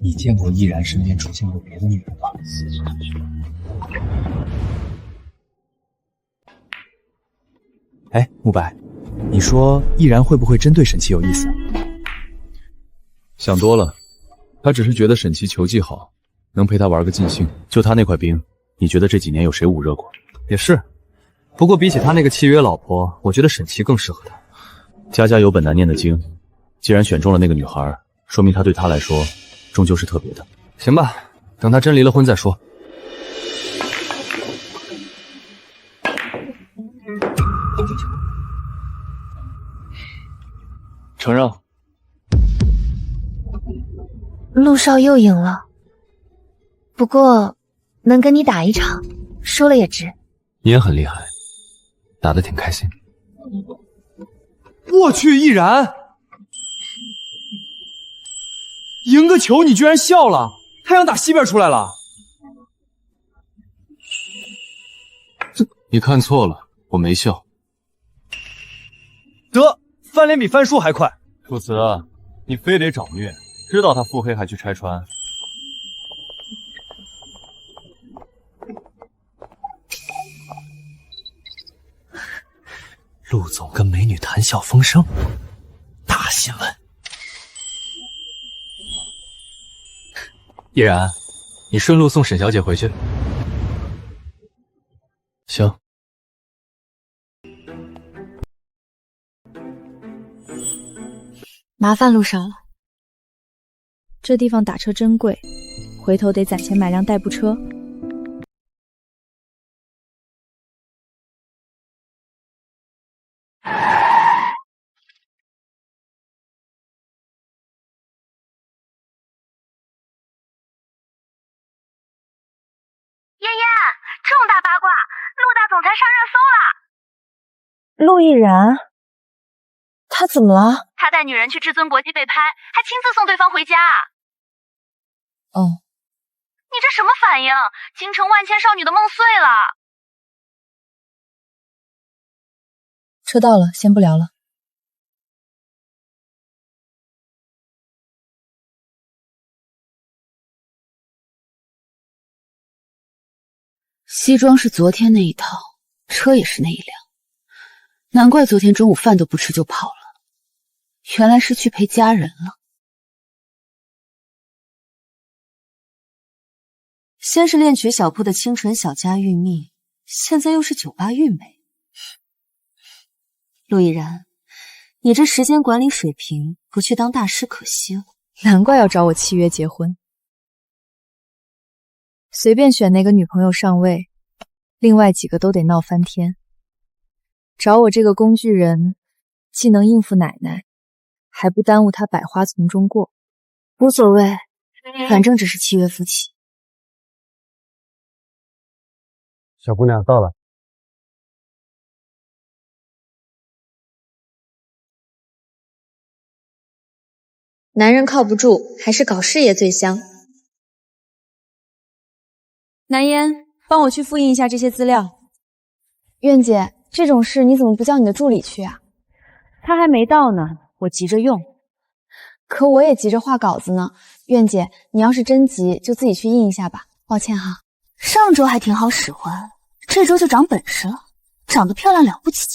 你见过易然身边出现过别的女人吗？哎，慕白，你说易然会不会真对沈琪有意思？想多了，他只是觉得沈琪球技好，能陪他玩个尽兴。就他那块冰，你觉得这几年有谁捂热过？也是，不过比起他那个契约老婆，我觉得沈琪更适合他。家家有本难念的经，既然选中了那个女孩，说明他对他来说终究是特别的。行吧，等他真离了婚再说。承让。陆少又赢了，不过能跟你打一场，输了也值。你也很厉害，打得挺开心。我去，易然赢个球，你居然笑了！太阳打西边出来了。你看错了，我没笑。得，翻脸比翻书还快。楚辞，你非得找虐，知道他腹黑还去拆穿。陆总跟美女谈笑风生，大新闻。易然，你顺路送沈小姐回去。行。麻烦陆少了，这地方打车真贵，回头得攒钱买辆代步车。妍妍，重大八卦，陆大总裁上热搜了。陆毅然，他怎么了？他带女人去至尊国际被拍，还亲自送对方回家。哦，你这什么反应？京城万千少女的梦碎了。车到了，先不聊了。西装是昨天那一套，车也是那一辆，难怪昨天中午饭都不吃就跑了，原来是去陪家人了。先是恋曲小铺的清纯小家玉蜜，现在又是酒吧玉美。陆毅然，你这时间管理水平不去当大师可惜了。难怪要找我契约结婚。随便选哪个女朋友上位，另外几个都得闹翻天。找我这个工具人，既能应付奶奶，还不耽误她百花丛中过。无所谓，反正只是契约夫妻。小姑娘到了。男人靠不住，还是搞事业最香。南烟，帮我去复印一下这些资料。苑姐，这种事你怎么不叫你的助理去啊？他还没到呢，我急着用。可我也急着画稿子呢。苑姐，你要是真急，就自己去印一下吧。抱歉哈。上周还挺好使唤，这周就长本事了，长得漂亮了不起。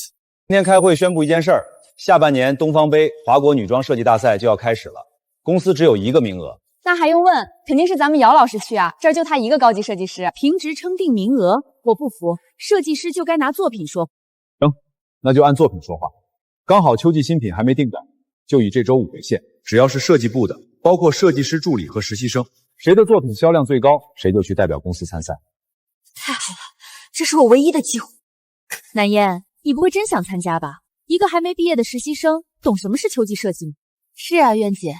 今天开会宣布一件事儿，下半年东方杯华国女装设计大赛就要开始了，公司只有1个名额。那还用问？肯定是咱们姚老师去啊，这儿就他一个高级设计师，凭职称定名额，我不服，设计师就该拿作品说。行，那就按作品说话。刚好秋季新品还没定稿，就以这周5为限，只要是设计部的，包括设计师助理和实习生，谁的作品销量最高，谁就去代表公司参赛。太好了，这是我唯一的机会。南嫣，你不会真想参加吧？一个还没毕业的实习生，懂什么是秋季设计吗？是啊，苑姐，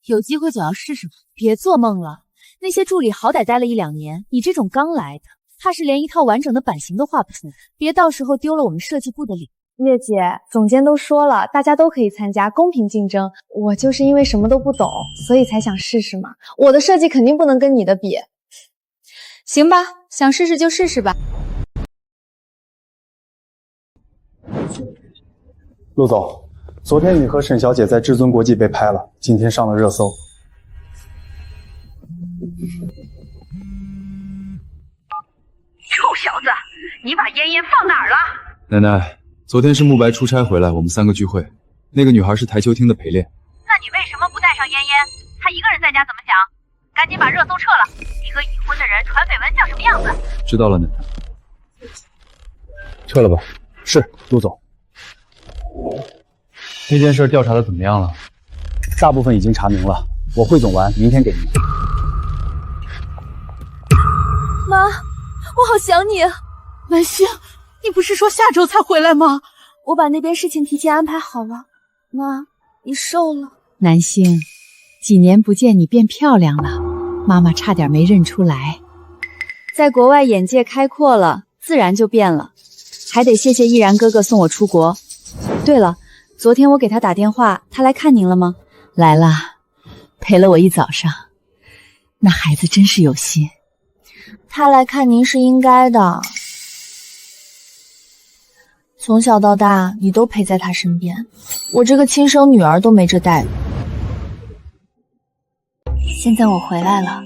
有机会总要试试嘛。别做梦了，那些助理好歹待了1、2年，你这种刚来的，怕是连一套完整的版型都画不出来，别到时候丢了我们设计部的脸。月姐，总监都说了，大家都可以参加，公平竞争。我就是因为什么都不懂，所以才想试试嘛。我的设计肯定不能跟你的比。行吧，想试试就试试吧。陆总，昨天你和沈小姐在至尊国际被拍了，今天上了热搜。臭小子，你把嫣嫣放哪儿了？奶奶，昨天是慕白出差回来，我们3个聚会，那个女孩是台球厅的陪练。那你为什么不带上嫣嫣？她一个人在家怎么想？赶紧把热搜撤了，一个已婚的人传绯闻像什么样子？知道了，奶奶。撤了吧。是，陆总。那件事调查的怎么样了？大部分已经查明了，我汇总完，明天给您。妈，我好想你。南星，你不是说下周才回来吗？我把那边事情提前安排好了。妈，你瘦了。南星，几年不见你变漂亮了，妈妈差点没认出来。在国外眼界开阔了，自然就变了。还得谢谢毅然哥哥送我出国。对了，昨天我给他打电话，他来看您了吗？来了，陪了我一早上。那孩子真是有心。他来看您是应该的。从小到大，你都陪在他身边，我这个亲生女儿都没这待遇。现在我回来了，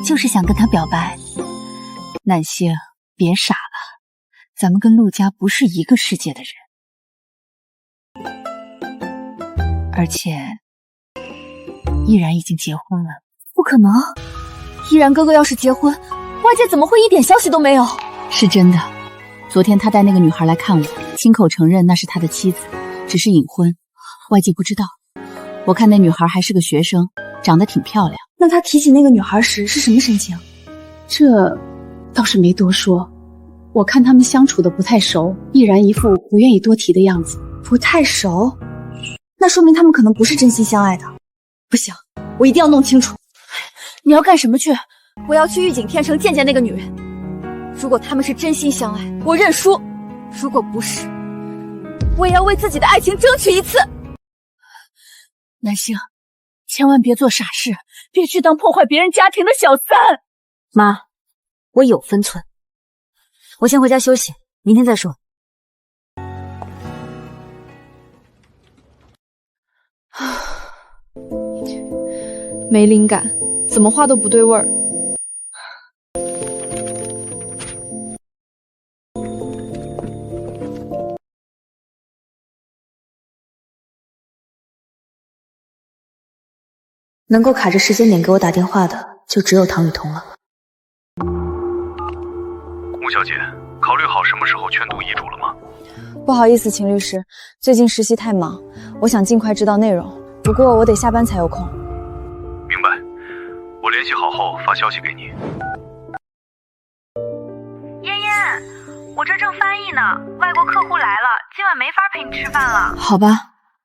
就是想跟他表白。南星，别傻了，咱们跟陆家不是一个世界的人。而且，毅然已经结婚了。不可能！毅然哥哥要是结婚，外界怎么会一点消息都没有？是真的，昨天他带那个女孩来看我，亲口承认那是他的妻子，只是隐婚，外界不知道。我看那女孩还是个学生，长得挺漂亮。那他提起那个女孩时是什么神情？这倒是没多说，我看他们相处的不太熟，毅然一副不愿意多提的样子。不太熟？那说明他们可能不是真心相爱的。不行，我一定要弄清楚。你要干什么去？我要去御景天城见见那个女人。如果他们是真心相爱，我认输；如果不是，我也要为自己的爱情争取一次。南星，千万别做傻事，别去当破坏别人家庭的小三。妈，我有分寸。我先回家休息，明天再说。没灵感，怎么画都不对味儿。能够卡着时间点给我打电话的，就只有唐雨桐了。穆小姐，考虑好什么时候圈读遗嘱了吗？不好意思，秦律师，最近实习太忙，我想尽快知道内容，不过我得下班才有空。明白，我联系好后发消息给你。嫣嫣，我这正翻译呢，外国客户来了，今晚没法陪你吃饭了。好吧，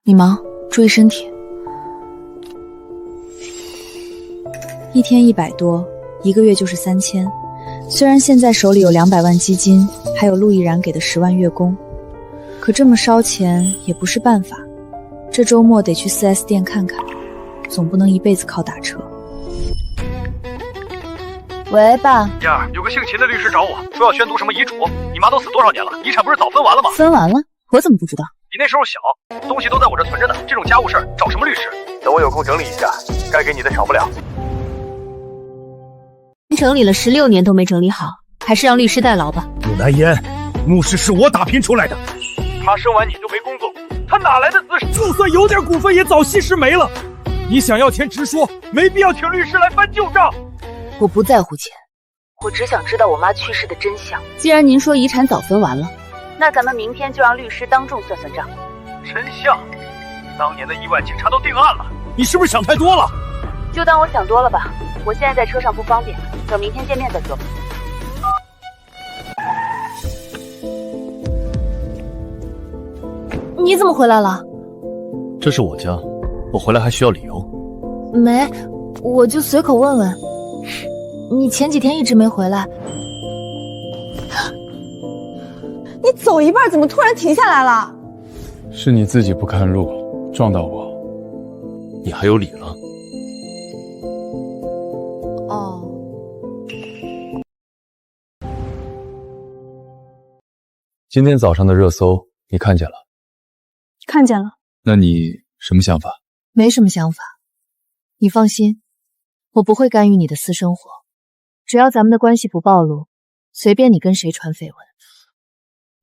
你忙，注意身体。一天100多，一个月就是3000。虽然现在手里有200万基金，还有陆毅然给的10万月供，可这么烧钱也不是办法。这周末得去4S 店看看，总不能一辈子靠打车。喂，爸。燕儿，有个姓秦的律师找我，说要宣读什么遗嘱。你妈都死多少年了，遗产不是早分完了吗？分完了？我怎么不知道？你那时候小，东西都在我这存着呢。这种家务事找什么律师？等我有空整理一下，该给你的少不了。整理了16年都没整理好，还是让律师代劳吧。陆南烟，穆氏是我打拼出来的，他生完你就没工作，他哪来的资产？就算有点股份，也早稀释没了。你想要钱直说，没必要请律师来翻旧账。我不在乎钱，我只想知道我妈去世的真相。既然您说遗产早分完了，那咱们明天就让律师当众算算账。真相？当年的意外，警察都定案了。你是不是想太多了？就当我想多了吧。我现在在车上不方便，等明天见面再说吧。你怎么回来了？这是我家，我回来还需要理由？没，我就随口问问。你前几天一直没回来。你走一半怎么突然停下来了？是你自己不看路，撞到我。你还有理了？哦。今天早上的热搜你看见了？看见了。那你什么想法？没什么想法。你放心，我不会干预你的私生活，只要咱们的关系不暴露，随便你跟谁传绯闻。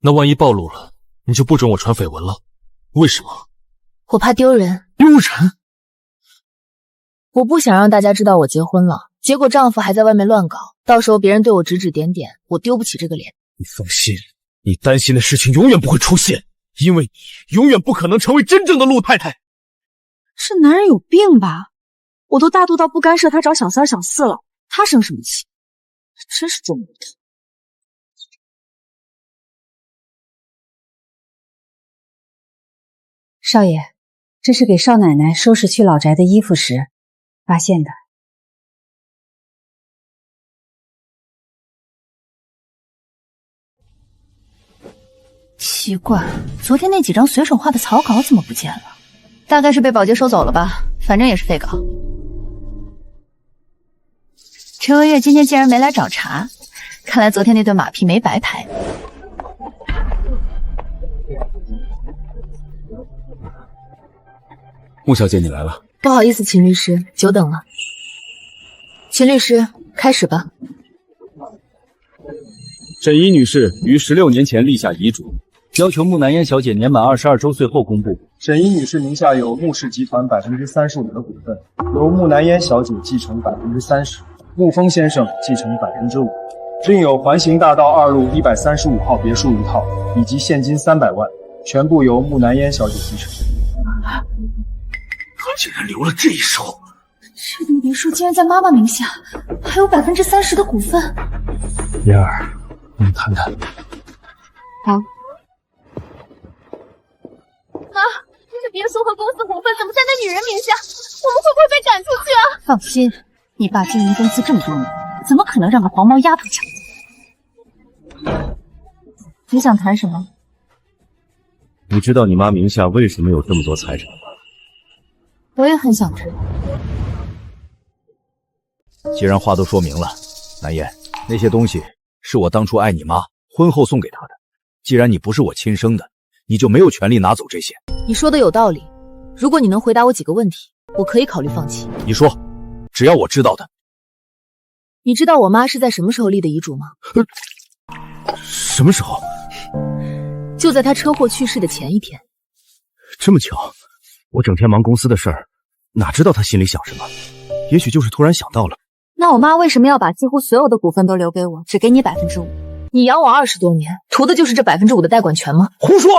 那万一暴露了，你就不准我传绯闻了？为什么？我怕丢人。丢人？我不想让大家知道我结婚了，结果丈夫还在外面乱搞，到时候别人对我指指点点，我丢不起这个脸。你放心，你担心的事情永远不会出现，因为你永远不可能成为真正的陆太太。这男人有病吧？我都大度到不干涉他找小三小四了，他生什么气？真是捉摸不透。少爷，这是给少奶奶收拾去老宅的衣服时发现的。奇怪，昨天那几张随手画的草稿怎么不见了？大概是被保洁收走了吧，反正也是废稿。陈文月今天竟然没来找茬，看来昨天那顿马屁没白拍。穆小姐，你来了。不好意思，秦律师，久等了。秦律师，开始吧。沈一女士于16年前立下遗嘱，要求穆南烟小姐年满22周岁后公布。沈一女士名下有穆氏集团35%的股份，由穆南烟小姐继承30%，穆峰先生继承5%，另有环形大道2路135号别墅1套，以及现金300万，全部由穆南烟小姐继承。他竟然留了这一手！这栋别墅竟然在妈妈名下，还有30%的股份。燕儿，我们谈谈。好。妈，这别墅和公司股份怎么在那女人名下？我们会不会被赶出去啊？放心，你爸经营公司这么多年，怎么可能让个黄毛丫头抢走？你想谈什么？你知道你妈名下为什么有这么多财产吗？我也很想知道。既然话都说明了，南烟，那些东西是我当初爱你妈，婚后送给她的。既然你不是我亲生的，你就没有权利拿走这些。你说的有道理，如果你能回答我几个问题，我可以考虑放弃。你说，只要我知道的。你知道我妈是在什么时候立的遗嘱吗？什么时候？就在她车祸去世的前一天。这么巧，我整天忙公司的事儿，哪知道她心里想什么？也许就是突然想到了。那我妈为什么要把几乎所有的股份都留给我，只给你5%？你养我20多年，图的就是这5%的代管权吗？胡说！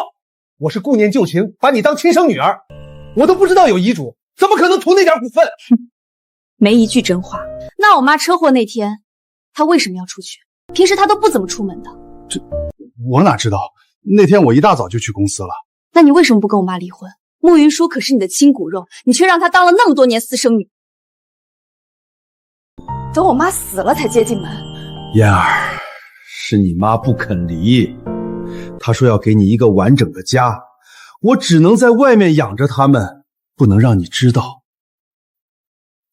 我是顾念旧情，把你当亲生女儿，我都不知道有遗嘱，怎么可能图那点股份？哼，没一句真话。那我妈车祸那天，她为什么要出去？平时她都不怎么出门的。这我哪知道？那天我一大早就去公司了。那你为什么不跟我妈离婚？慕云舒可是你的亲骨肉，你却让她当了那么多年私生女。等我妈死了才接进门。燕儿，是你妈不肯离，她说要给你一个完整的家，我只能在外面养着他们，不能让你知道，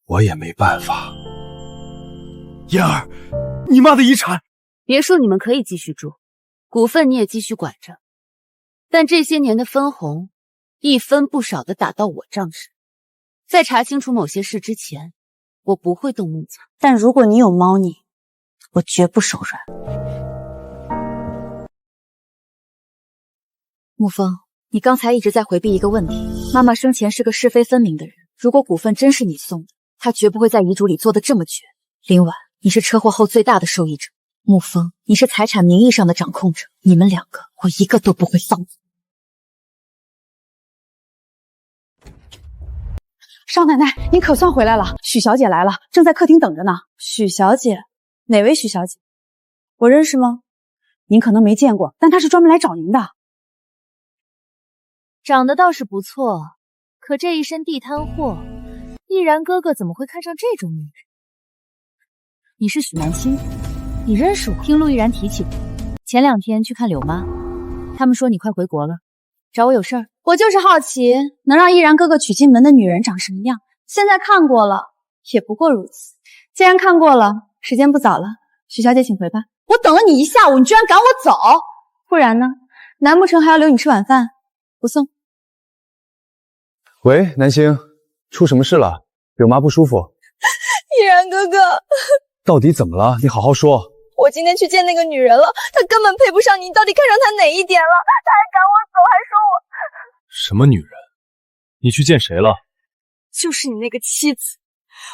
我也没办法。燕儿，你妈的遗产，别墅你们可以继续住，股份你也继续管着，但这些年的分红，一分不少的打到我账上。在查清楚某些事之前，我不会动木材。但如果你有猫腻，我绝不手软。沐风，你刚才一直在回避一个问题。妈妈生前是个是非分明的人，如果股份真是你送的，她绝不会在遗嘱里做得这么绝。林婉，你是车祸后最大的受益者。沐风，你是财产名义上的掌控者。你们两个，我一个都不会放过。少奶奶，您可算回来了。许小姐来了，正在客厅等着呢。许小姐？哪位许小姐？我认识吗？您可能没见过，但她是专门来找您的。长得倒是不错，可这一身地摊货，毅然哥哥怎么会看上这种女人？你是许南青，你认识我？听陆毅然提起过，前2天去看柳妈，他们说你快回国了，找我有事儿。我就是好奇，能让毅然哥哥娶进门的女人长什么样？现在看过了，也不过如此。既然看过了，时间不早了，许小姐请回吧。我等了你1下午，你居然赶我走？不然呢？难不成还要留你吃晚饭？不送。喂，南星，出什么事了？柳妈不舒服。毅然哥哥，到底怎么了？你好好说。我今天去见那个女人了，她根本配不上你，你到底看上她哪一点了？她还赶我走，还说我……什么女人？你去见谁了？就是你那个妻子，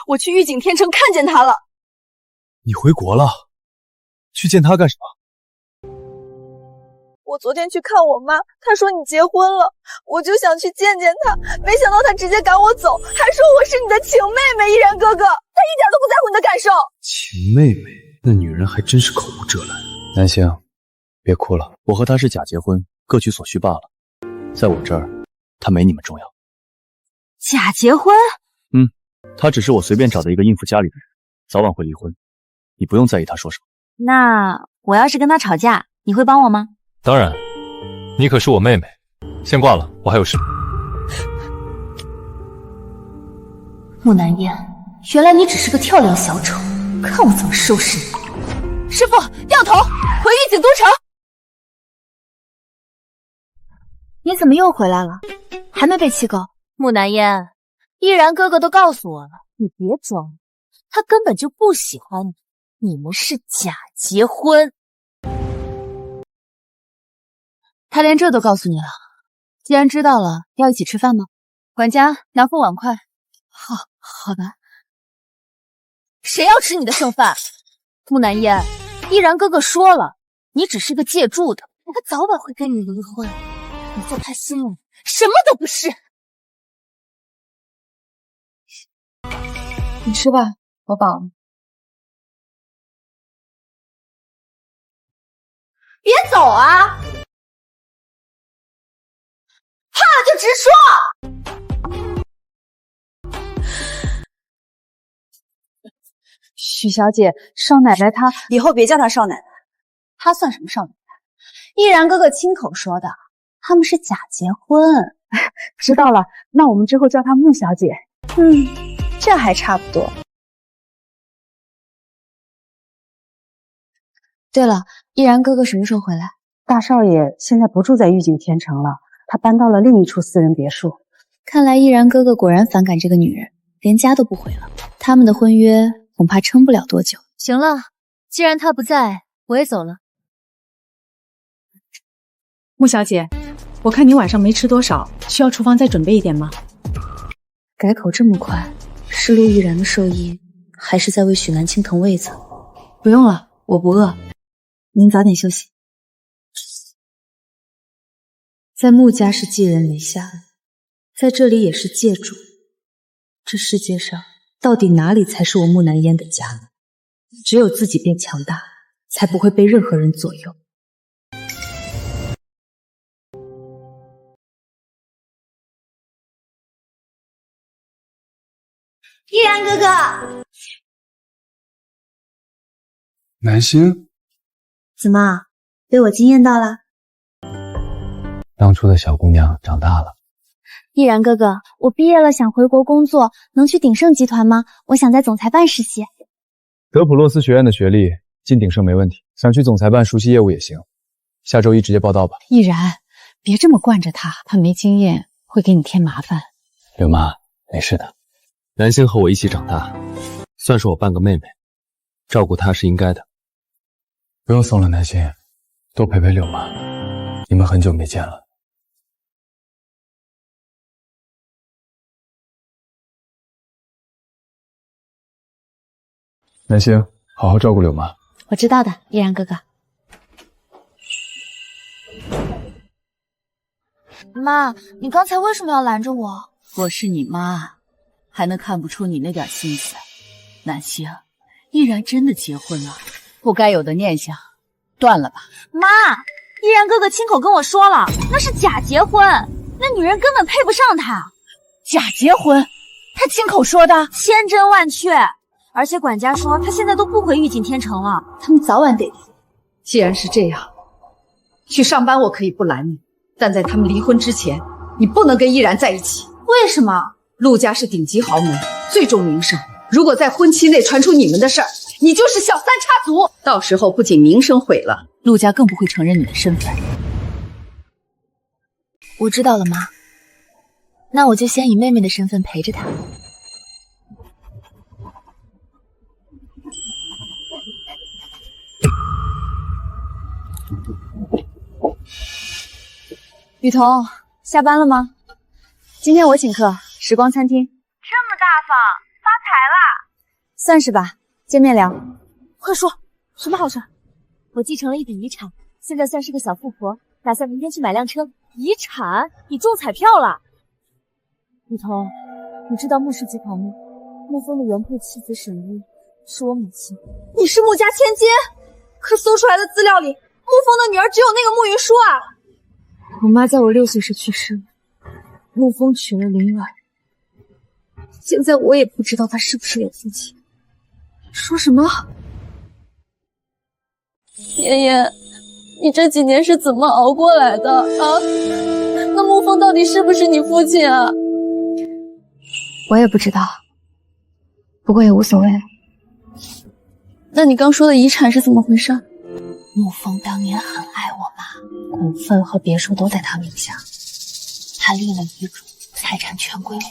我去玉景天成看见她了。你回国了？去见她干什么？我昨天去看我妈，她说你结婚了，我就想去见见她，没想到她直接赶我走，还说我是你的亲妹妹。毅然哥哥，她一点都不在乎你的感受。亲妹妹，那女人还真是口无遮拦。南星，别哭了，我和她是假结婚，各取所需罢了。在我这儿，她没你们重要。假结婚？她只是我随便找的一个应付家里的人，早晚会离婚，你不用在意她说什么。那我要是跟她吵架，你会帮我吗？当然，你可是我妹妹。先挂了，我还有事。木南烟，原来你只是个跳梁小丑，看我怎么收拾你！师傅，掉头回玉景都城。你怎么又回来了？还没被气够？木南烟，毅然哥哥都告诉我了，你别装了，他根本就不喜欢你，你们是假结婚。他连这都告诉你了，既然知道了，要一起吃饭吗？管家，拿副碗筷。好的。谁要吃你的剩饭？木南烟，毅然哥哥说了，你只是个借住的，他早晚会跟你离婚，你在他心里什么都不是。你吃吧，我饱了。别走啊！怕了就直说。许小姐，少奶奶她以后别叫她少奶奶，她算什么少奶奶？毅然哥哥亲口说的，他们是假结婚。知道了，那我们之后叫她穆小姐。这还差不多。对了，毅然哥哥什么时候回来？大少爷现在不住在玉景天成了，他搬到了另一处私人别墅。看来毅然哥哥果然反感这个女人，连家都不回了。他们的婚约恐怕撑不了多久。行了，既然他不在，我也走了。穆小姐，我看你晚上没吃多少，需要厨房再准备一点吗？改口这么快，是陆毅然的授意，还是在为许南青腾位子？不用了，我不饿。您早点休息。在穆家是寄人篱下，在这里也是借主。这世界上到底哪里才是我木南烟的家呢？只有自己变强大，才不会被任何人左右。毅然哥哥，南星，怎么被我惊艳到了？当初的小姑娘长大了。毅然哥哥，我毕业了，想回国工作，能去鼎盛集团吗？我想在总裁办实习。德普洛斯学院的学历进鼎盛没问题，想去总裁办熟悉业务也行。下周一直接报道吧。毅然，别这么惯着他，他没经验会给你添麻烦。柳妈，没事的。南星和我一起长大，算是我半个妹妹，照顾她是应该的。不用送了，南星，多陪陪柳妈，你们很久没见了。南星，好好照顾柳妈。我知道的，毅然哥哥。妈，你刚才为什么要拦着我？我是你妈，还能看不出你那点心思。南星，依然真的结婚了，不该有的念想，断了吧。妈，依然哥哥亲口跟我说了，那是假结婚，那女人根本配不上他。假结婚？他亲口说的？千真万确。而且管家说他现在都不回玉锦天城了，他们早晚得离。既然是这样，去上班我可以不拦你，但在他们离婚之前，你不能跟依然在一起。为什么？陆家是顶级豪门，最重名声。如果在婚期内传出你们的事儿，你就是小三插足，到时候不仅名声毁了，陆家更不会承认你的身份。我知道了，妈。那我就先以妹妹的身份陪着她。雨桐，下班了吗？今天我请客，时光餐厅。这么大方，发财啦！算是吧，见面聊。快说，什么好事？我继承了一笔遗产，现在算是个小富婆，打算明天去买辆车。遗产？你中彩票了？雨桐，你知道穆氏集团吗？穆风的原配妻子沈一是我母亲。你是穆家千金？可搜出来的资料里，穆风的女儿只有那个穆云舒啊。我妈在我6岁时去世了，穆风娶了灵儿，现在我也不知道他是不是我父亲。说什么？爷爷，你这几年是怎么熬过来的啊？那穆风到底是不是你父亲啊？我也不知道，不过也无所谓了。那你刚说的遗产是怎么回事？穆风当年很爱我妈，股份和别墅都在他名下，他立了遗嘱，财产全归我。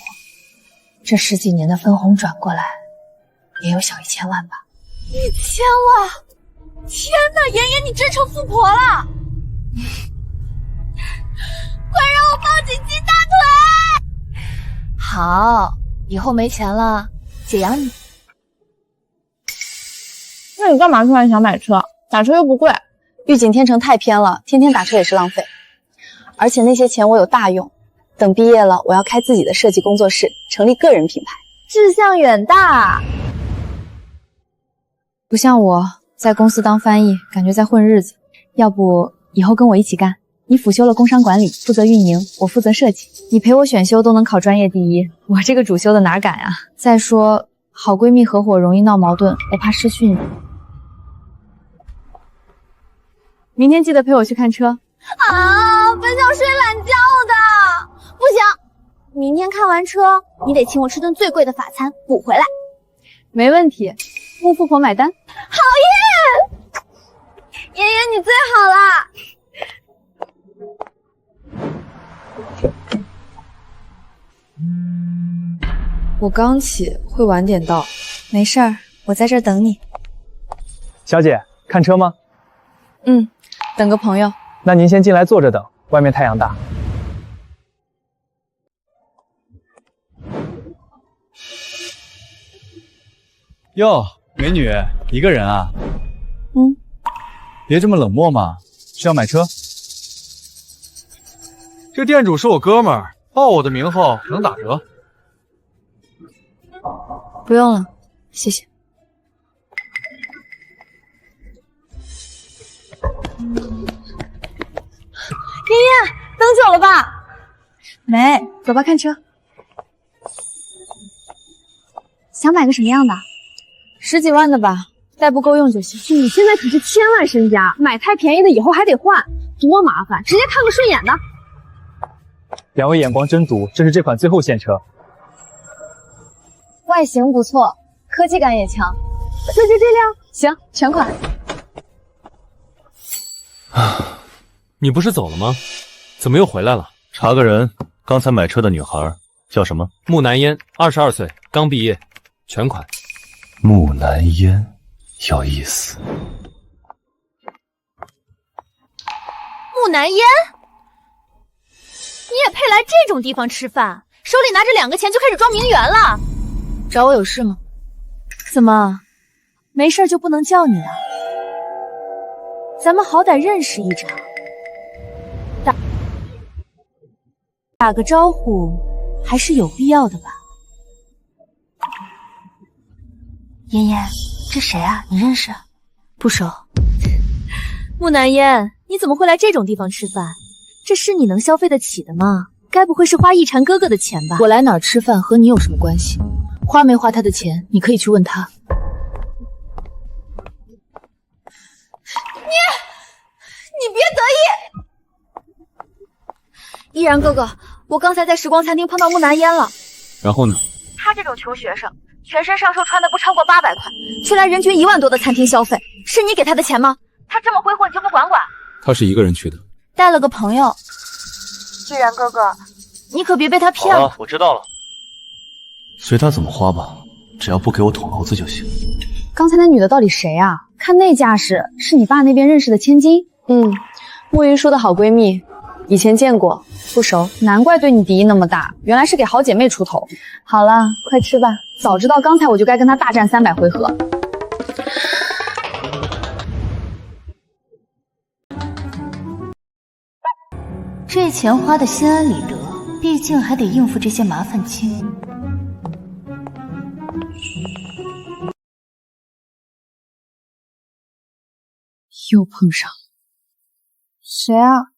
这10几年的分红转过来，也有小1000万吧。1000万！天哪，妍妍，你真成富婆了！快让我抱紧金大腿！好，以后没钱了，姐养你。那你干嘛突然想买车？打车又不贵。玉锦天城太偏了，天天打车也是浪费。而且那些钱我有大用，等毕业了，我要开自己的设计工作室，成立个人品牌，志向远大。不像我在公司当翻译，感觉在混日子。要不以后跟我一起干，你辅修了工商管理，负责运营，我负责设计，你陪我选修都能考专业第一，我这个主修的哪敢啊？再说好闺蜜合伙容易闹矛盾，我怕失去你。明天记得陪我去看车啊！本想睡懒觉的，不行，明天看完车，你得请我吃顿最贵的法餐补回来。没问题，穆富婆买单。好耶！爷爷你最好啦！我刚起，会晚点到。没事儿，我在这儿等你。小姐，看车吗？等个朋友。那您先进来坐着等，外面太阳大。哟，美女，一个人啊？别这么冷漠嘛，是要买车？这店主是我哥们儿，报我的名后能打折。不用了，谢谢。妍妍，等久了吧？没，走吧，看车。想买个什么样的？10几万的吧，代步够用就行。你现在可是千万身家，买太便宜的以后还得换，多麻烦！直接看个顺眼的。两位眼光真毒，这是这款最后现车。外形不错，科技感也强，就这辆，行，全款。你不是走了吗？怎么又回来了？查个人，刚才买车的女孩叫什么？穆南烟，22岁，刚毕业，全款。穆南烟，有意思。穆南烟，你也配来这种地方吃饭？手里拿着2个钱就开始装名媛了？找我有事吗？怎么，没事就不能叫你了？咱们好歹认识一场，打个招呼还是有必要的吧？嫣嫣，这谁啊？你认识？不熟。木南烟，你怎么会来这种地方吃饭？这是你能消费得起的吗？该不会是花逸禅哥哥的钱吧？我来哪儿吃饭和你有什么关系？花没花他的钱，你可以去问他。你别得意！逸然哥哥，我刚才在时光餐厅碰到木南烟了。然后呢？他这种穷学生，全身上身穿的不超过800块，却来人均1万多的餐厅消费，是你给他的钱吗？他这么挥霍，你就不管管？他是一个人去的，带了个朋友。逸然哥哥，你可别被他骗了。我知道了，随他怎么花吧，只要不给我捅娄子就行。刚才那女的到底谁啊？看那架势，是你爸那边认识的千金。莫云舒的好闺蜜，以前见过，不熟，难怪对你敌意那么大，原来是给好姐妹出头。好了，快吃吧，早知道刚才我就该跟她大战300回合。这钱花的心安理得，毕竟还得应付这些麻烦亲。又碰上。谁啊？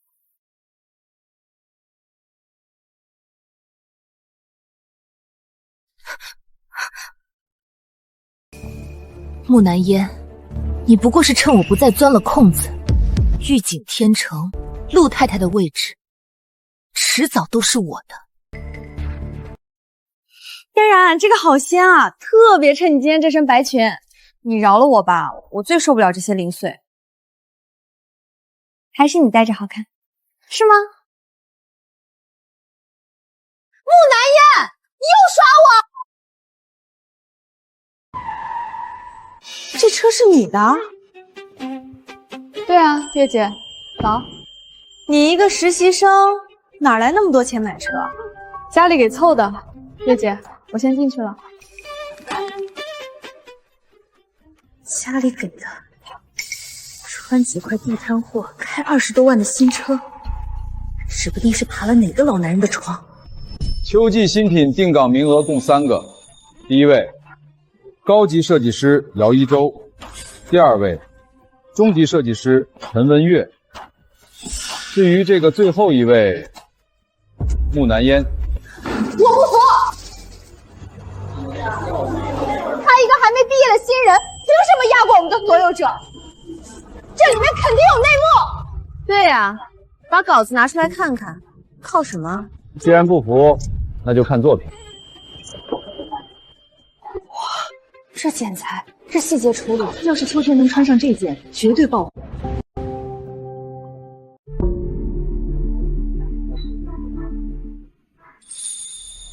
木南烟，你不过是趁我不在钻了空子。玉景天成，陆太太的位置，迟早都是我的。嫣然，这个好鲜啊，特别衬你今天这身白裙。你饶了我吧，我最受不了这些零碎。还是你戴着好看，是吗？木南烟，你又耍我！这车是你的？对啊，月姐，早。你一个实习生，哪来那么多钱买车？家里给凑的。月姐，我先进去了。家里给的。穿几块地摊货，开20多万的新车，指不定是爬了哪个老男人的床。秋季新品定岗名额共3个，第1位，高级设计师姚一舟；第2位，中级设计师陈文月。至于这个最后一位，木南烟，我不服！他一个还没毕业的新人，凭什么压过我们的所有者？这里面肯定有内幕。对呀，把稿子拿出来看看，靠什么？既然不服，那就看作品。哇，这剪裁，这细节处理，要是秋天能穿上这件，绝对爆火。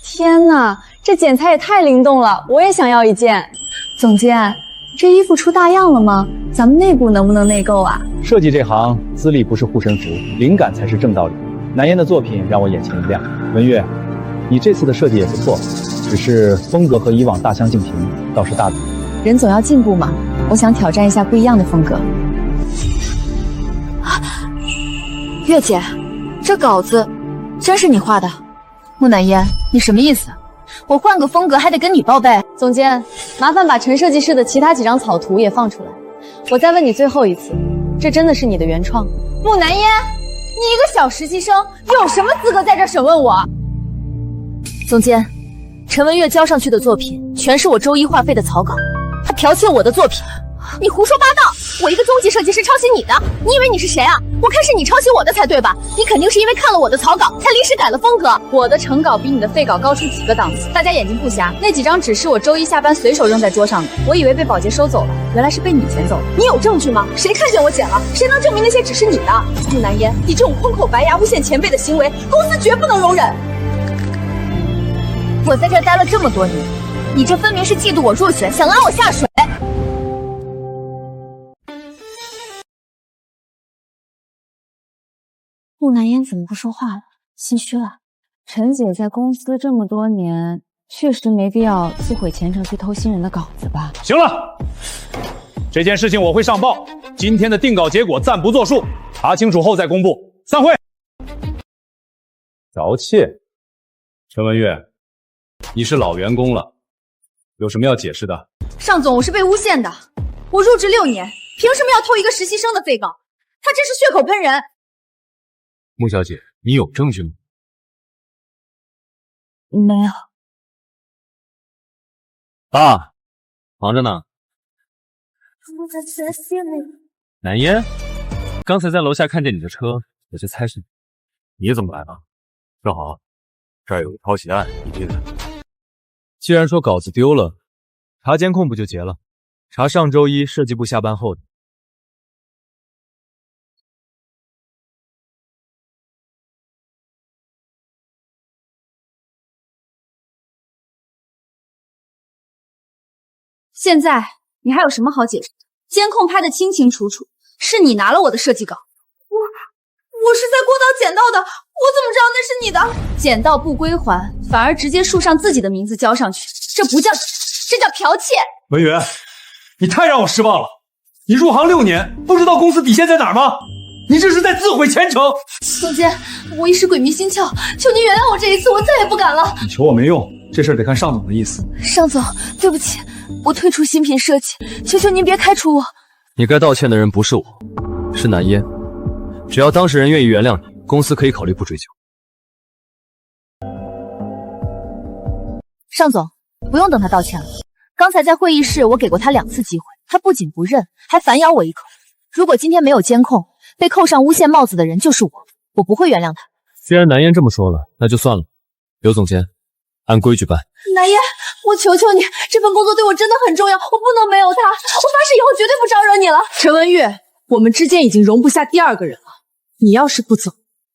天哪，这剪裁也太灵动了，我也想要一件。总监，这衣服出大样了吗？咱们内部能不能内购啊？设计这行，资历不是护身符，灵感才是正道理。南烟的作品让我眼前一亮。文月，你这次的设计也不错，只是风格和以往大相径庭，倒是大胆。人总要进步嘛，我想挑战一下不一样的风格。月姐，这稿子真是你画的？木南烟，你什么意思？我换个风格还得跟你报备？总监，麻烦把陈设计师的其他几张草图也放出来。我再问你最后一次，这真的是你的原创？木南烟，你一个小实习生，有什么资格在这审问我？总监，陈文月交上去的作品全是我周一画废的草稿，他剽窃我的作品。你胡说八道！我一个中级设计师抄袭你的，你以为你是谁啊？我看是你抄袭我的才对吧？你肯定是因为看了我的草稿，才临时改了风格。我的成稿比你的废稿高出几个档次，大家眼睛不瞎。那几张纸是我周一下班随手扔在桌上的，我以为被保洁收走了，原来是被你捡走了。你有证据吗？谁看见我捡了？谁能证明那些纸是你的？木南烟，你这种空口白牙、诬陷前辈的行为，公司绝不能容忍。我在这待了这么多年，你这分明是嫉妒我入选，想拉我下水。木南烟怎么不说话了？心虚了。陈姐在公司这么多年，确实没必要自毁前程去偷新人的稿子吧？行了，这件事情我会上报。今天的定稿结果暂不作数，查清楚后再公布。散会。剽窃？陈文月，你是老员工了，有什么要解释的？尚总，我是被诬陷的。我入职6年，凭什么要偷一个实习生的废稿？他真是血口喷人！穆小姐，你有证据吗？没有。爸，忙着呢。南烟，刚才在楼下看见你的车，我就猜是你。你怎么来了？正好，这儿有个抄袭案，你听听。既然说稿子丢了，查监控不就结了？查上周一设计部下班后的。现在你还有什么好解释的？监控拍得清清楚楚，是你拿了我的设计稿。我是在过道捡到的，我怎么知道那是你的？捡到不归还，反而直接竖上自己的名字交上去，这不叫，这叫剽窃！文宇，你太让我失望了！你入行6年，不知道公司底线在哪儿吗？你这是在自毁前程！总监，我一时鬼迷心窍，求您原谅我这一次，我再也不敢了。你求我没用，这事儿得看尚总的意思。尚总，对不起，我退出新品设计，求求您别开除我。你该道歉的人不是我，是南烟。只要当事人愿意原谅你，公司可以考虑不追究。尚总，不用等他道歉了。刚才在会议室，我给过他2次机会，他不仅不认，还反咬我一口。如果今天没有监控，被扣上诬陷帽子的人就是我，我不会原谅他。既然南烟这么说了，那就算了。刘总监，按规矩办。南烟，我求求你，这份工作对我真的很重要，我不能没有他。我发誓以后绝对不招惹你了。陈文月，我们之间已经容不下第2个人了。你要是不走，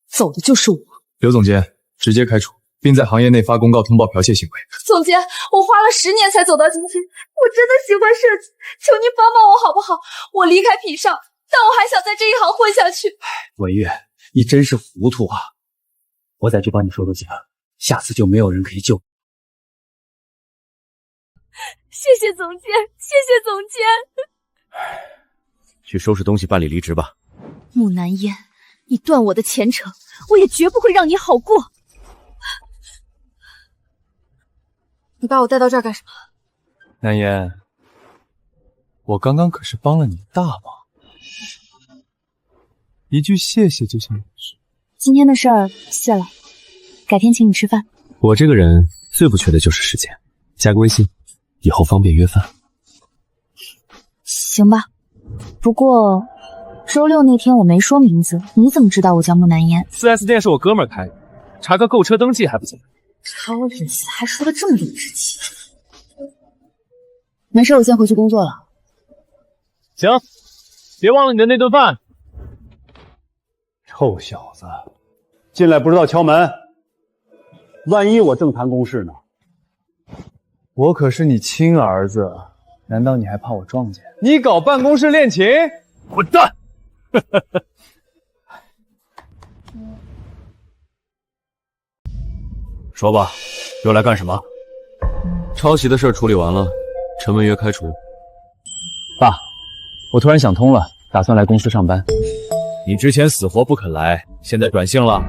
走的就是我。刘总监，直接开除，并在行业内发公告通报剽窃行为。总监，我花了10年才走到今天，我真的喜欢设计，求您帮帮我好不好？我离开品上，但我还想在这一行混下去。文月，你真是糊涂啊！我再去帮你说说情，下次就没有人可以救你。谢谢总监，谢谢总监。去收拾东西办理离职吧。木南烟，你断我的前程，我也绝不会让你好过。你把我带到这儿干什么？南烟，我刚刚可是帮了你大忙，一句谢谢就行了。今天的事儿谢了，改天请你吃饭。我这个人最不缺的就是时间，加个微信，以后方便约饭。行吧，不过周6那天我没说名字，你怎么知道我叫木南烟？4S 店是我哥们儿开的，查个购车登记还不行？查我隐私还说得这么理直气壮。没事，我先回去工作了。行，别忘了你的那顿饭。臭小子，进来不知道敲门，万一我正谈公事呢？我可是你亲儿子，难道你还怕我撞见？你搞办公室恋情？混蛋！说吧，又来干什么？抄袭的事处理完了，陈文约开除。爸，我突然想通了，打算来公司上班。你之前死活不肯来，现在转性了？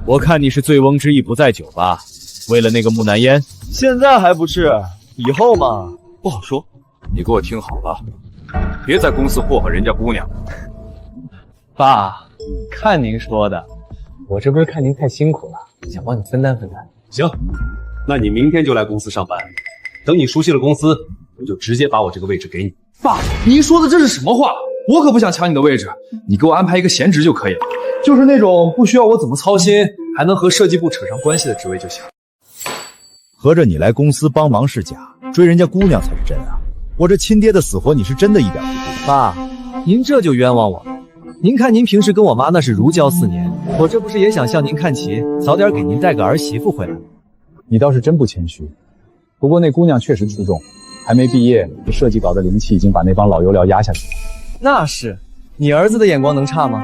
我看你是醉翁之意不在酒吧，为了那个木南烟。现在还不是，以后嘛不好说。你给我听好了，别在公司祸害人家姑娘。爸，看您说的，我这不是看您太辛苦了，想帮你分担分担。行，那你明天就来公司上班，等你熟悉了公司，我就直接把我这个位置给你。爸，您说的这是什么话？我可不想抢你的位置，你给我安排一个闲职就可以了，就是那种不需要我怎么操心，还能和设计部扯上关系的职位就行。合着你来公司帮忙是假，追人家姑娘才是真啊！我这亲爹的死活你是真的一点不顾。爸，您这就冤枉我了。您看您平时跟我妈那是如胶似粘，我这不是也想向您看齐，早点给您带个儿媳妇回来。你倒是真不谦虚。不过那姑娘确实出众，还没毕业，这设计稿的灵气已经把那帮老油条压下去了。那是，你儿子的眼光能差吗？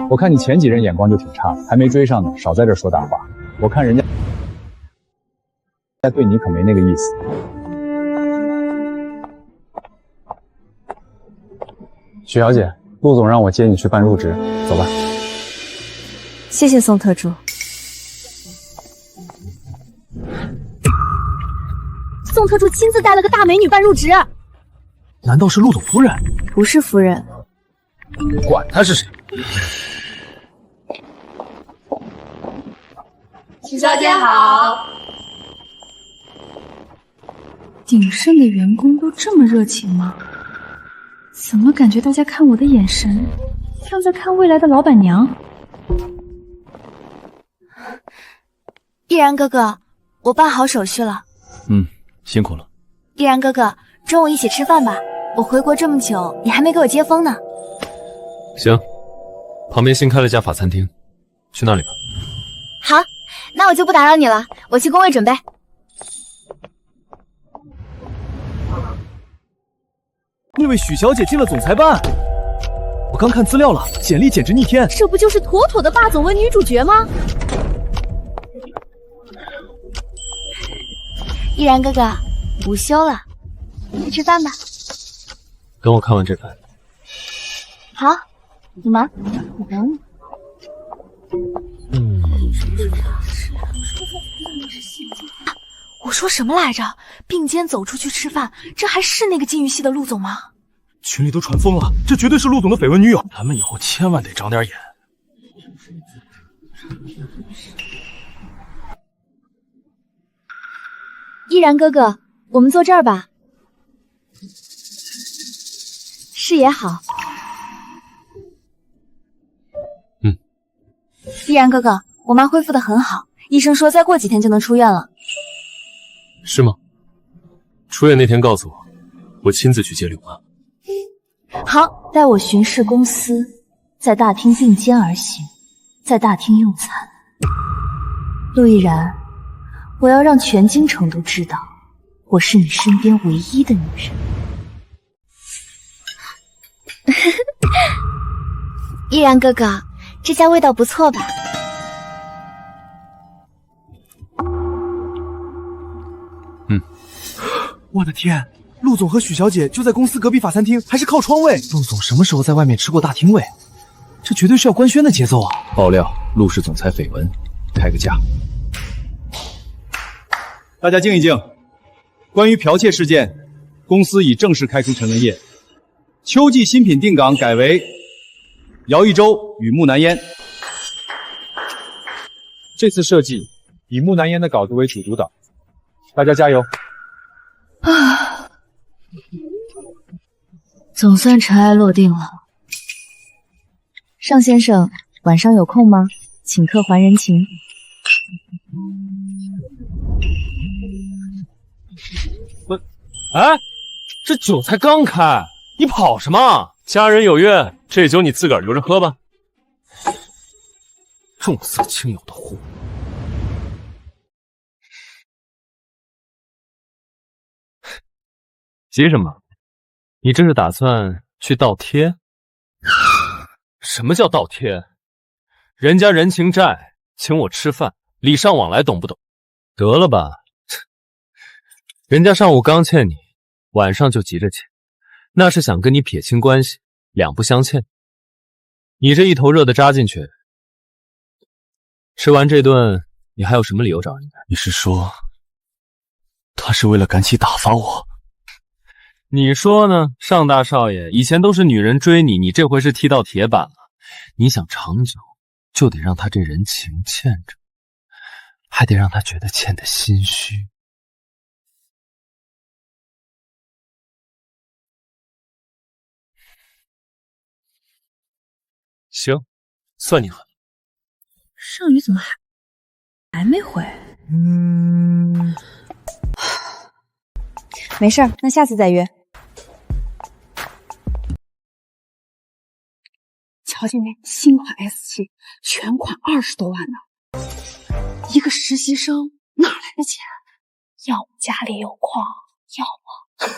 我看你前几任眼光就挺差，还没追上呢，少在这说大话。我看人家对你可没那个意思。许小姐，陆总让我接你去办入职，走吧。谢谢宋特助。宋宋特助亲自带了个大美女办入职。难道是陆总夫人？不是夫人，管他是谁。许小姐好。鼎盛的员工都这么热情吗？怎么感觉大家看我的眼神像在看未来的老板娘？毅然哥哥，我办好手续了。辛苦了。毅然哥哥，中午一起吃饭吧。我回国这么久，你还没给我接风呢。行，旁边新开了家法餐厅，去那里吧。好，那我就不打扰你了，我去工位准备。那位许小姐进了总裁办，我刚看资料了，简历简直逆天。这不就是妥妥的霸总文女主角吗？毅然哥哥，午休了，去吃饭吧。等我看完这盘。好，你忙，我等你。我说什么来着？并肩走出去吃饭，这还是那个金鱼系的陆总吗？群里都传疯了，这绝对是陆总的绯闻女友，咱们以后千万得长点眼。毅然哥哥，我们坐这儿吧。视野好。毅然哥哥，我妈恢复得很好，医生说再过几天就能出院了。是吗？出院那天告诉我，我亲自去接柳妈。好，待我巡视公司，在大厅并肩而行，在大厅用餐。陆毅然，我要让全京城都知道，我是你身边唯一的女人。毅然哥哥，这家味道不错吧？我的天，陆总和许小姐就在公司隔壁法餐厅，还是靠窗位。陆总什么时候在外面吃过大厅位？这绝对是要官宣的节奏啊！爆料陆氏总裁绯闻，开个价。大家静一静。关于剽窃事件，公司已正式开除陈文烨，秋季新品定岗改为姚一舟与木南烟。这次设计以木南烟的稿子为主主导，大家加油！总算尘埃落定了。尚先生，晚上有空吗？请客还人情。哎，这酒才刚开，你跑什么？家人有约，这酒你自个儿留着喝吧。重色轻友的货。急什么？你这是打算去倒贴？什么叫倒贴？人家人情债，请我吃饭，礼尚往来，懂不懂？得了吧，人家上午刚欠你，晚上就急着欠，那是想跟你撇清关系，两不相欠。你这一头热的扎进去，吃完这顿，你还有什么理由找人家？你是说，他是为了赶起打发我？你说呢，尚大少爷？以前都是女人追你，你这回是踢到铁板了。你想长久，就得让他这人情欠着，还得让他觉得欠的心虚。行，算你狠。盛宇怎么还没回？没事儿，那下次再约。瞧见没？新款 S7，全款20多万呢。一个实习生哪来的钱？要么家里有矿，要么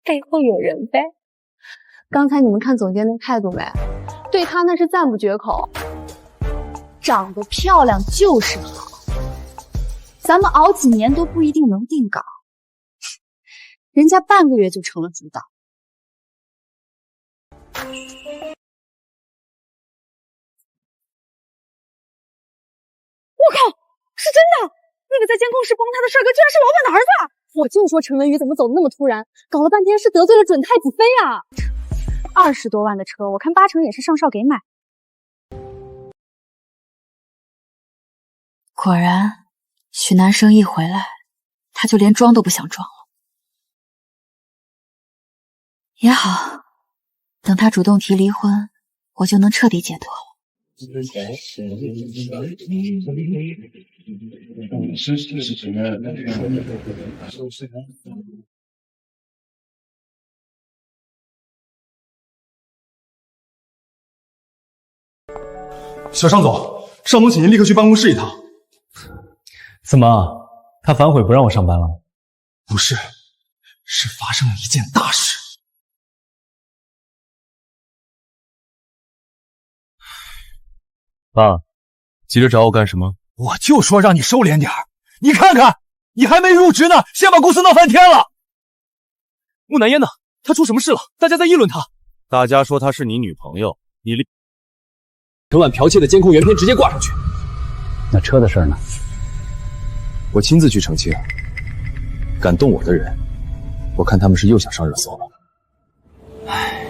背后有人呗。刚才你们看总监的态度没？对他那是赞不绝口。长得漂亮就是好，咱们熬几年都不一定能定岗，人家半个月就成了主导。我靠，是真的！那个在监控室帮他的帅哥，居然是老板的儿子！我就说陈文宇怎么走的那么突然，搞了半天是得罪了准太子妃啊！20多万的车，我看80%也是上少给买。果然，许南生一回来，他就连装都不想装了。也好，等他主动提离婚，我就能彻底解脱了。小尚总，尚总请您立刻去办公室一趟。怎么，他反悔不让我上班了？不是，是发生了一件大事。爸，急着找我干什么？我就说让你收敛点儿，你看看，你还没入职呢，先把公司闹翻天了。木南烟呢？他出什么事了？大家在议论他。大家说她是你女朋友，你陈婉剽窃的监控原片直接挂上去。那车的事呢？我亲自去澄清。敢动我的人，我看他们是又想上热搜了。唉，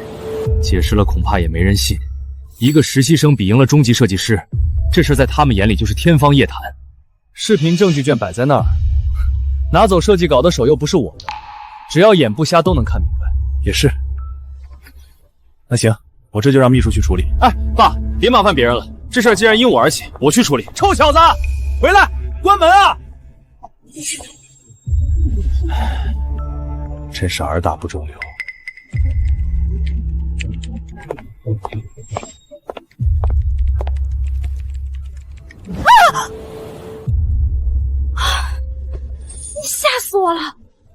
解释了恐怕也没人信。一个实习生比赢了中级设计师，这事在他们眼里就是天方夜谭。视频证据卷摆在那儿，拿走设计稿的手又不是我的，只要眼不瞎都能看明白。也是。那行，我这就让秘书去处理。哎，爸，别麻烦别人了，这事既然因我而起，我去处理。臭小子，回来，关门啊！真是儿大不中留。你吓死我了！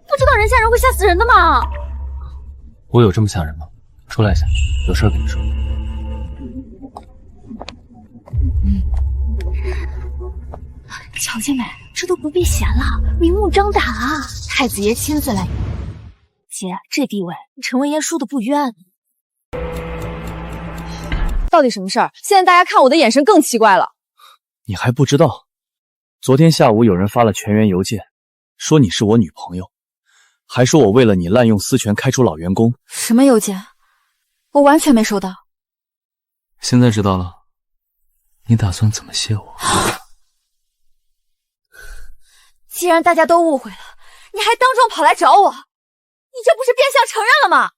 不知道人吓人会吓死人的吗？我有这么吓人吗？出来一下，有事跟你说。乔姐妹，这都不避嫌了，明目张胆啊！太子爷亲自来。姐，这地位，陈文嫣输的不冤。到底什么事儿？现在大家看我的眼神更奇怪了。你还不知道？昨天下午有人发了全员邮件，说你是我女朋友，还说我为了你滥用私权开除老员工。什么邮件？我完全没收到。现在知道了，你打算怎么谢我？既然大家都误会了，你还当众跑来找我，你这不是变相承认了吗？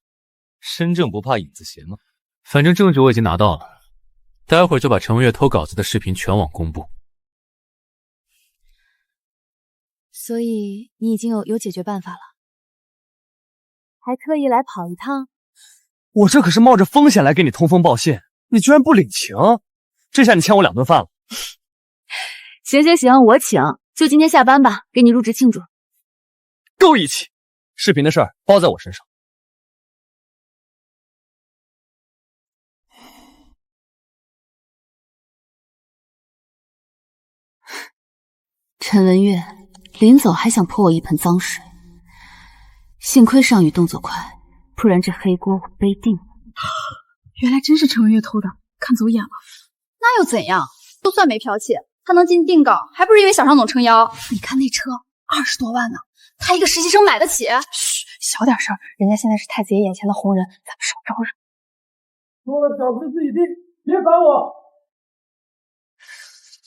身正不怕影子斜吗？反正证据我已经拿到了，待会儿就把陈文月偷稿子的视频全网公布。所以你已经有解决办法了，还特意来跑一趟。我这可是冒着风险来给你通风报信，你居然不领情，这下你欠我2顿饭了。行，我请，就今天下班吧，给你入职庆祝。够义气，视频的事儿包在我身上。陈文月临走还想泼我一盆脏水，幸亏尚宇动作快，不然这黑锅我背定了。原来真是陈文月偷的，看走眼了。那又怎样？就算没剽窃，他能进定稿，还不是因为小尚总撑腰？你看那车20多万呢，他一个实习生买得起？嘘，小点声，人家现在是太子爷眼前的红人，咱们少招惹。说了小事自己定，别烦我。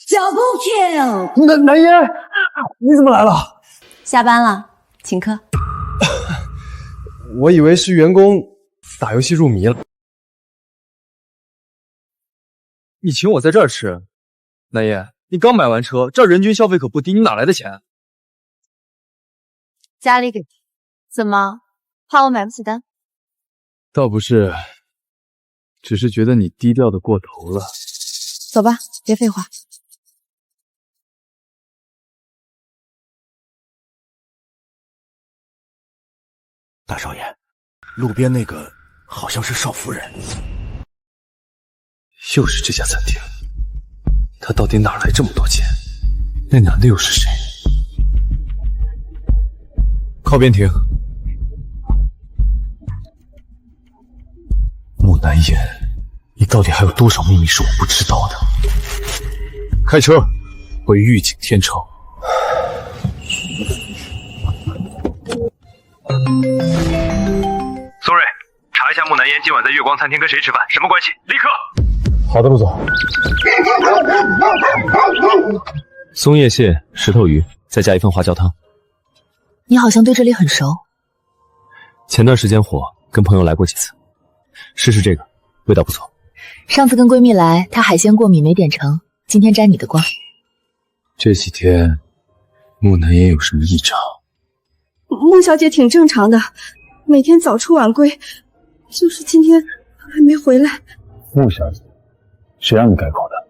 Double kill！ 南烟，你怎么来了？下班了，请客。我以为是员工打游戏入迷了。你请我在这儿吃，南烟，你刚买完车，这儿人均消费可不低，你哪来的钱？家里给的。怎么，怕我买不起单？倒不是，只是觉得你低调的过头了。走吧，别废话。大少爷，路边那个好像是少夫人。又是这家餐厅，他到底哪来这么多钱？那男的又是谁？靠边停！木南言，你到底还有多少秘密是我不知道的？开车回御景天成。松瑞，查一下木南烟今晚在月光餐厅跟谁吃饭，什么关系？立刻！好的，陆总。松叶蟹、石头鱼，再加一份花椒汤。你好像对这里很熟。前段时间火，跟朋友来过几次，试试这个，味道不错。上次跟闺蜜来，她海鲜过敏没点成，今天沾你的光。这几天木南烟有什么异常？穆小姐挺正常的，每天早出晚归，就是今天还没回来。穆小姐，谁让你改口的？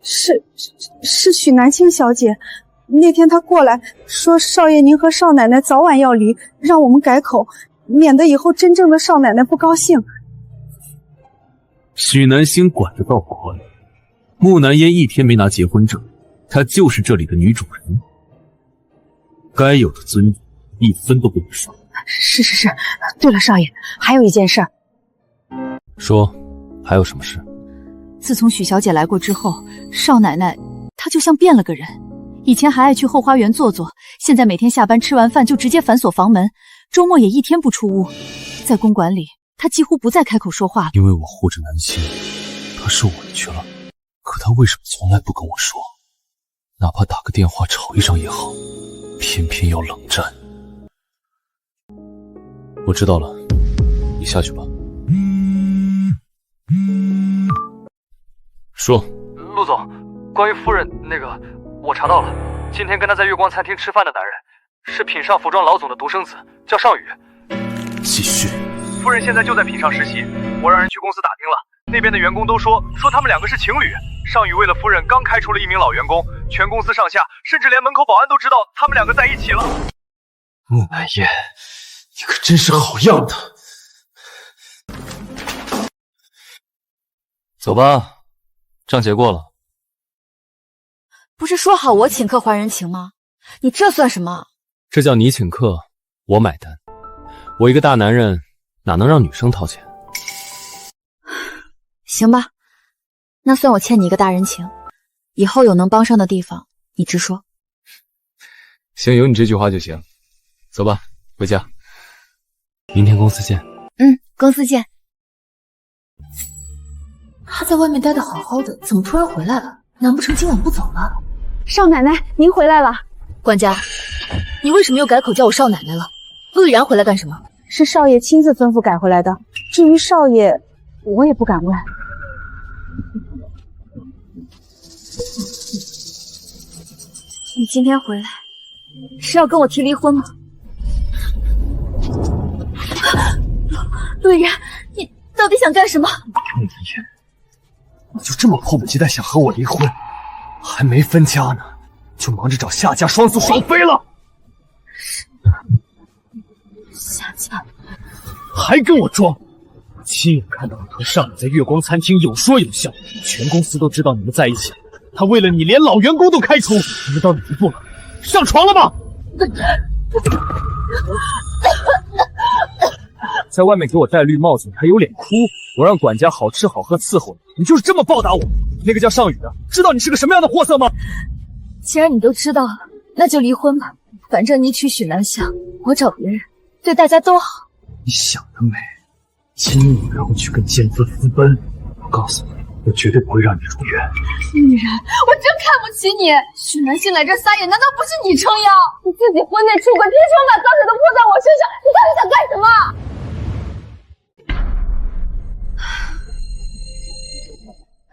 是许南青小姐。那天她过来说，少爷您和少奶奶早晚要离，让我们改口，免得以后真正的少奶奶不高兴。许南星管得到宽，木南烟一天没拿结婚证，她就是这里的女主人，该有的尊重一分都不能少。是。对了，少爷，还有一件事儿。说，还有什么事？自从许小姐来过之后，少奶奶她就像变了个人。以前还爱去后花园坐坐，现在每天下班吃完饭就直接反锁房门，周末也一天不出屋。在公馆里，她几乎不再开口说话了。因为我护着南星，她受委屈了，可她为什么从来不跟我说？哪怕打个电话吵一场也好，偏偏要冷战。我知道了，你下去吧。说，陆总，关于夫人那个，我查到了，今天跟他在月光餐厅吃饭的男人是品上服装老总的独生子，叫尚宇。继续。夫人现在就在品上实习，我让人去公司打听了，那边的员工都说他们两个是情侣。尚宇为了夫人刚开除了一名老员工，全公司上下甚至连门口保安都知道他们两个在一起了。木南烟，你可真是好样的！走吧，账结过了。不是说好我请客还人情吗？你这算什么？这叫你请客，我买单。我一个大男人，哪能让女生掏钱？行吧，那算我欠你一个大人情。以后有能帮上的地方，你直说。行，有你这句话就行。走吧，回家。明天公司见。公司见。他在外面待得好好的，怎么突然回来了？难不成今晚不走了？少奶奶，您回来了。管家，你为什么又改口叫我少奶奶了？陆亦然回来干什么？是少爷亲自吩咐改回来的。至于少爷，我也不敢问。你今天回来是要跟我提离婚吗？陆亦然，你到底想干什么？陆亦然，你就这么迫不及待想和我离婚？还没分家呢，就忙着找夏家双宿双飞了。夏家还跟我装！亲眼看到你和尚宇在月光餐厅有说有笑，全公司都知道你们在一起了。他为了你连老员工都开除，你们到哪一步了？上床了吗？在外面给我戴绿帽子，你还有脸哭？我让管家好吃好喝伺候你，你就是这么报答我？那个叫尚宇的，知道你是个什么样的货色吗？既然你都知道了，那就离婚吧。反正你娶许南香，我找别人，对大家都好。你想得美！今晚我要去跟奸夫私奔，我告诉你，我绝对不会让你如愿。亦然，我真看不起你！许南星来这撒野，难道不是你撑腰？你自己婚内出轨，偏偏把脏水都泼在我身上，你到底想干什么？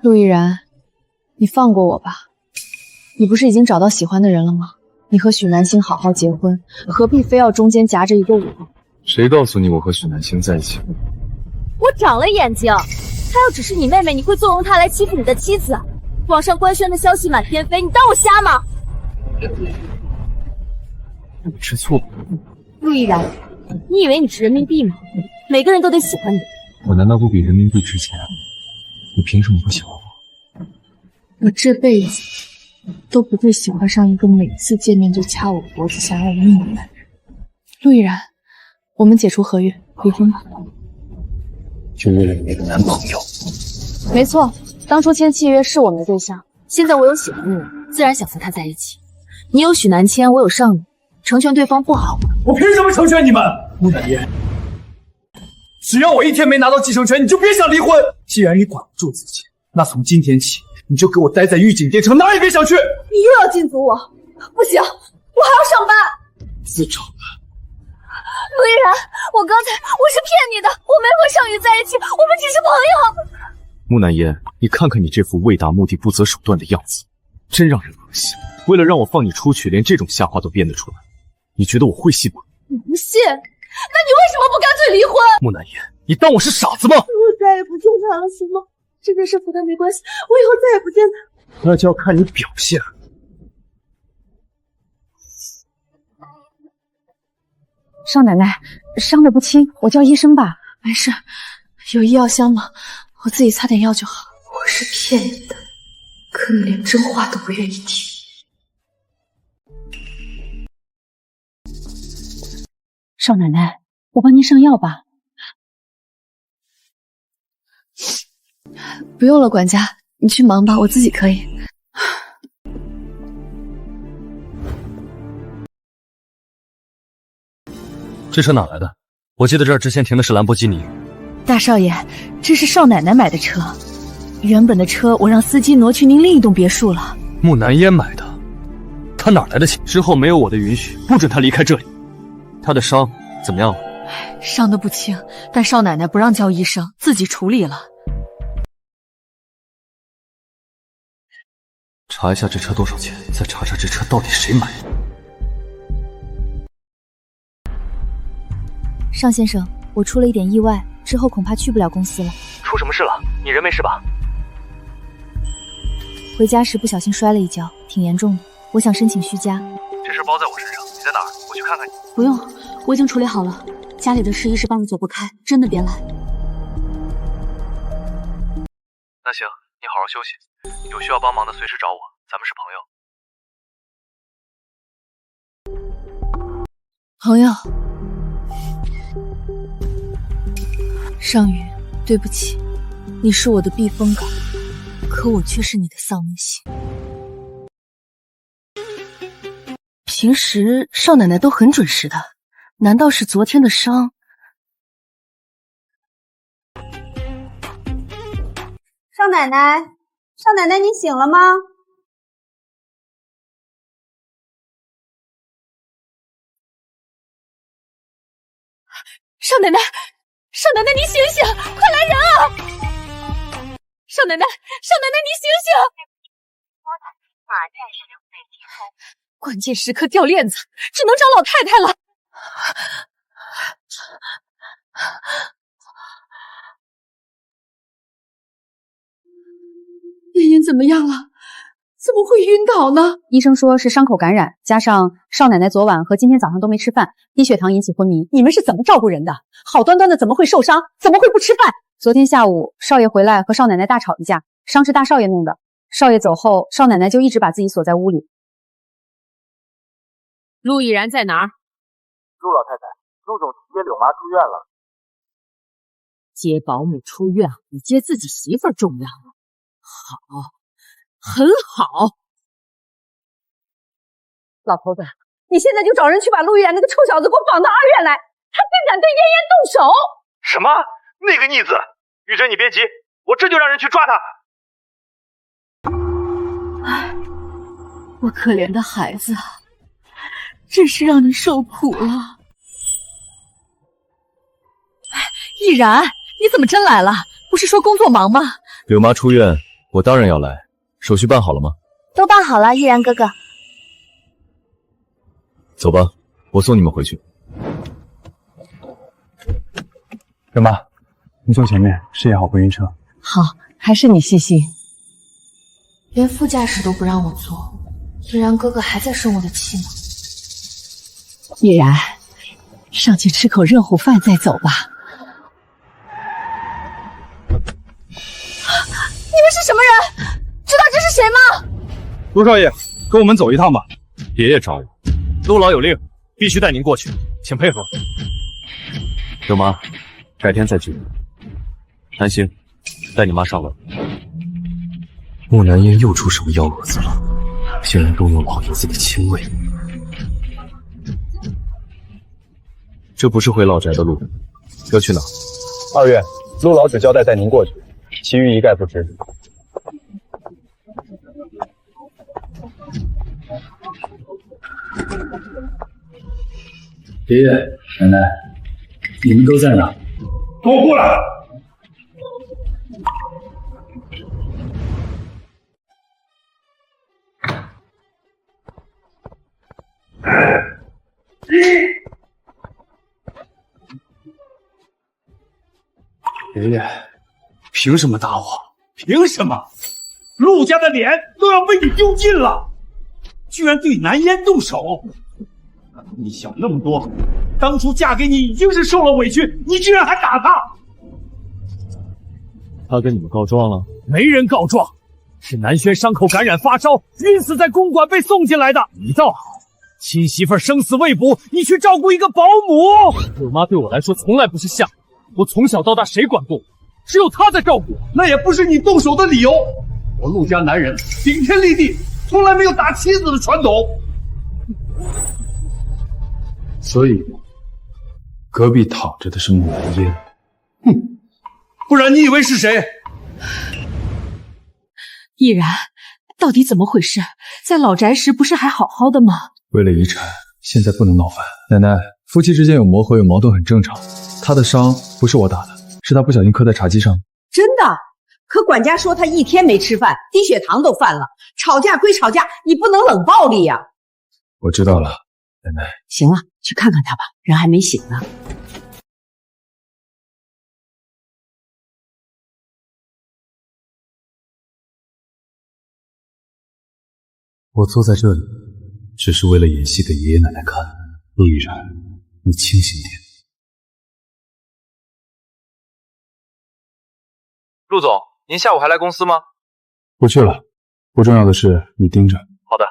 陆亦然，你放过我吧。你不是已经找到喜欢的人了吗？你和许南星好好结婚，何必非要中间夹着一个我？谁告诉你我和许南星在一起？我长了眼睛，她要只是你妹妹，你会纵容她来欺负你的妻子？网上官宣的消息满天飞，你当我瞎吗？你吃醋了？陆亦然，你以为你值人民币吗？每个人都得喜欢你。我难道不比人民币值钱？你凭什么不喜欢我？我这辈子都不会喜欢上一个每次见面就掐我脖子想要我命的男人。陆亦然，我们解除合约，离婚吧。就为了你那个男朋友？没错，当初签契约是我们对象，现在我有喜欢的人，自然想和他在一起。你有许南谦，我有尚宇，成全对方不好吗？我凭什么成全你们？木乃伊，只要我一天没拿到继承权，你就别想离婚。既然你管不住自己，那从今天起，你就给我待在御景殿城，哪儿也别想去。你又要禁足我？不行，我还要上班。自找的。陆依然，我刚才我是骗你的，我没和尚宇在一起，我们只是朋友。木南烟，你看看你这副为达目的不择手段的样子，真让人恶心。为了让我放你出去，连这种瞎话都编得出来，你觉得我会信吗？你不信？那你为什么不干脆离婚？木南烟，你当我是傻子吗？我再也不见他了，行吗？这件事和他没关系，我以后再也不见他。那就要看你表现。少奶奶，伤得不轻，我叫医生吧。没事，有医药箱吗？我自己擦点药就好。我是骗你的，可你连真话都不愿意听。少奶奶，我帮您上药吧。不用了，管家，你去忙吧，我自己可以。这车哪来的？我记得这儿之前停的是兰博基尼。大少爷，这是少奶奶买的车，原本的车我让司机挪去您另一栋别墅了。木南烟买的，他哪来的钱？之后没有我的允许，不准他离开这里。他的伤怎么样了？伤得不轻，但少奶奶不让叫医生，自己处理了。查一下这车多少钱，再查查这车到底谁买的。尚先生，我出了一点意外，之后恐怕去不了公司了。出什么事了？你人没事吧？回家时不小心摔了一跤，挺严重的，我想申请虚假。这事包在我身上，你在哪儿？我去看看你。不用，我已经处理好了。家里的事一时半会走不开，真的别来。那行，你好好休息，有需要帮忙的随时找我，咱们是朋友。尚宇，对不起，你是我的避风港，可我却是你的丧门星。平时少奶奶都很准时的，难道是昨天的伤？少奶奶，少奶奶，你醒了吗？少奶奶，少奶奶，你醒醒，快来人啊！少奶奶，少奶奶，你醒醒！马太是刘备结婚，关键时刻掉链子，只能找老太太了。妍妍怎么样了？怎么会晕倒呢？医生说是伤口感染，加上少奶奶昨晚和今天早上都没吃饭，低血糖引起昏迷。你们是怎么照顾人的？好端端的怎么会受伤？怎么会不吃饭？昨天下午少爷回来和少奶奶大吵一架，伤是大少爷弄的。少爷走后，少奶奶就一直把自己锁在屋里。陆毅然在哪儿？陆老太太，陆总接柳妈出院了。接保姆出院比接自己媳妇儿重要。好，很好。老头子，你现在就找人去把陆毅然那个臭小子给我绑到二院来，他竟敢对嫣嫣动手！什么？那个逆子！玉珍，你别急，我这就让人去抓他。唉，我可怜的孩子啊，真是让你受苦了。毅然，你怎么真来了？不是说工作忙吗？柳妈出院，我当然要来。手续办好了吗？都办好了，毅然哥哥。走吧，我送你们回去。舅妈，你坐前面，视野好，不晕车。好，还是你细心。连副驾驶都不让我坐，毅然哥哥还在生我的气呢。毅然，上去吃口热乎饭再走吧。你们是什么人？知道这是谁吗？陆少爷，跟我们走一趟吧。爷爷找我，陆老有令，必须带您过去，请配合。柳妈，改天再聚。南星，带你妈上楼。木南烟又出什么幺蛾子了？竟然动用老爷子的亲卫。这不是回老宅的路，要去哪？二院，陆老只交代带您过去，其余一概不知。爷爷、奶奶，你们都在哪？给我过来！爷爷，凭什么打我？凭什么？陆家的脸都要被你丢尽了，居然对南烟动手！你想那么多，当初嫁给你已经是受了委屈，你居然还打她！他跟你们告状了？没人告状，是南轩伤口感染发烧，晕死在公馆被送进来的。你倒好，亲媳妇生死未卜，你去照顾一个保姆。我妈对我来说从来不是下人，我从小到大谁管过我？只有她在照顾我。那也不是你动手的理由。我陆家男人顶天立地，从来没有打妻子的传统。所以，隔壁躺着的是穆南烟。哼，不然你以为是谁？毅然，到底怎么回事？在老宅时不是还好好的吗？为了遗产，现在不能闹翻。奶奶，夫妻之间有磨合有矛盾很正常。他的伤不是我打的，是他不小心磕在茶几上。真的？可管家说他一天没吃饭，低血糖都犯了。吵架归吵架，你不能冷暴力呀。我知道了，奶奶。行了，去看看他吧，人还没醒呢。我坐在这里，只是为了演戏给爷爷奶奶看。陆毅然，你清醒点。陆总，您下午还来公司吗？不去了，不重要的事你盯着。好的。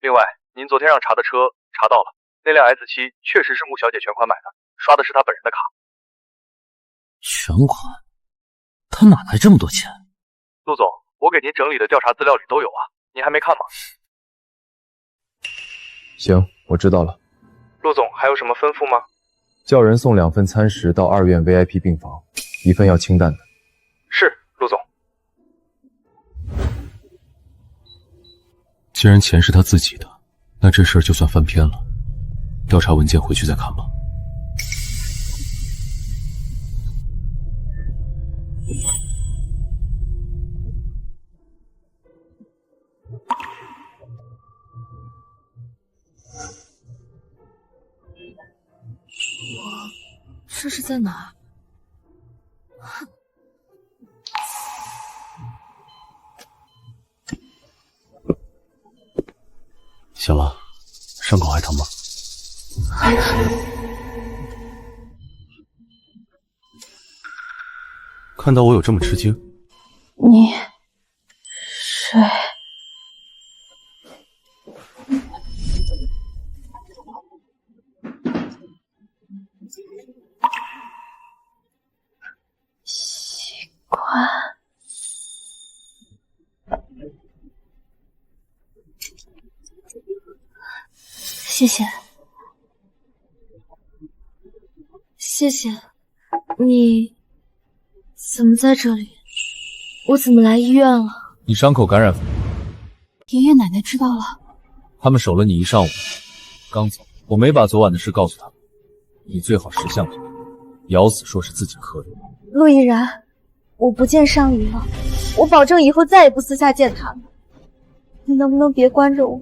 另外，您昨天让查的车查到了，那辆 S7确实是穆小姐全款买的，刷的是她本人的卡。全款？她哪来这么多钱？陆总，我给您整理的调查资料里都有啊，您还没看吗？行，我知道了。陆总还有什么吩咐吗？叫人送2份餐食到2院 VIP 病房，1份要清淡的。是，陆总。既然钱是他自己的，那这事儿就算翻篇了。调查文件回去再看吧。这是在哪儿？醒了，伤口还疼吗？还疼。看到我有这么吃惊？你谁？习惯。谢谢，谢谢。你怎么在这里？我怎么来医院了？你伤口感染，爷爷奶奶知道了。他们守了你一上午，刚走，我没把昨晚的事告诉他们。你最好识相点，咬死说是自己磕的。陆毅然，我不见尚宇了，我保证以后再也不私下见他了。你能不能别关着我？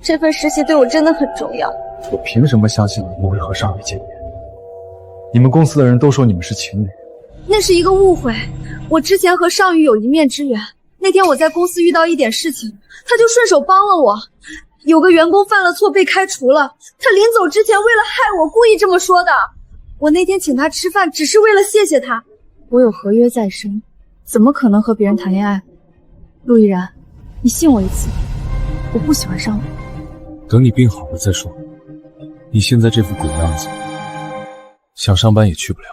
这份实习对我真的很重要。我凭什么相信你们会和尚宇见面？你们公司的人都说你们是情侣。那是一个误会，我之前和尚宇有一面之缘。那天我在公司遇到一点事情，他就顺手帮了我。有个员工犯了错被开除了，他临走之前为了害我故意这么说的。我那天请他吃饭只是为了谢谢他。我有合约在身，怎么可能和别人谈恋爱？陆毅然，你信我一次，我不喜欢尚宇。等你病好了再说。你现在这副鬼样子，想上班也去不了。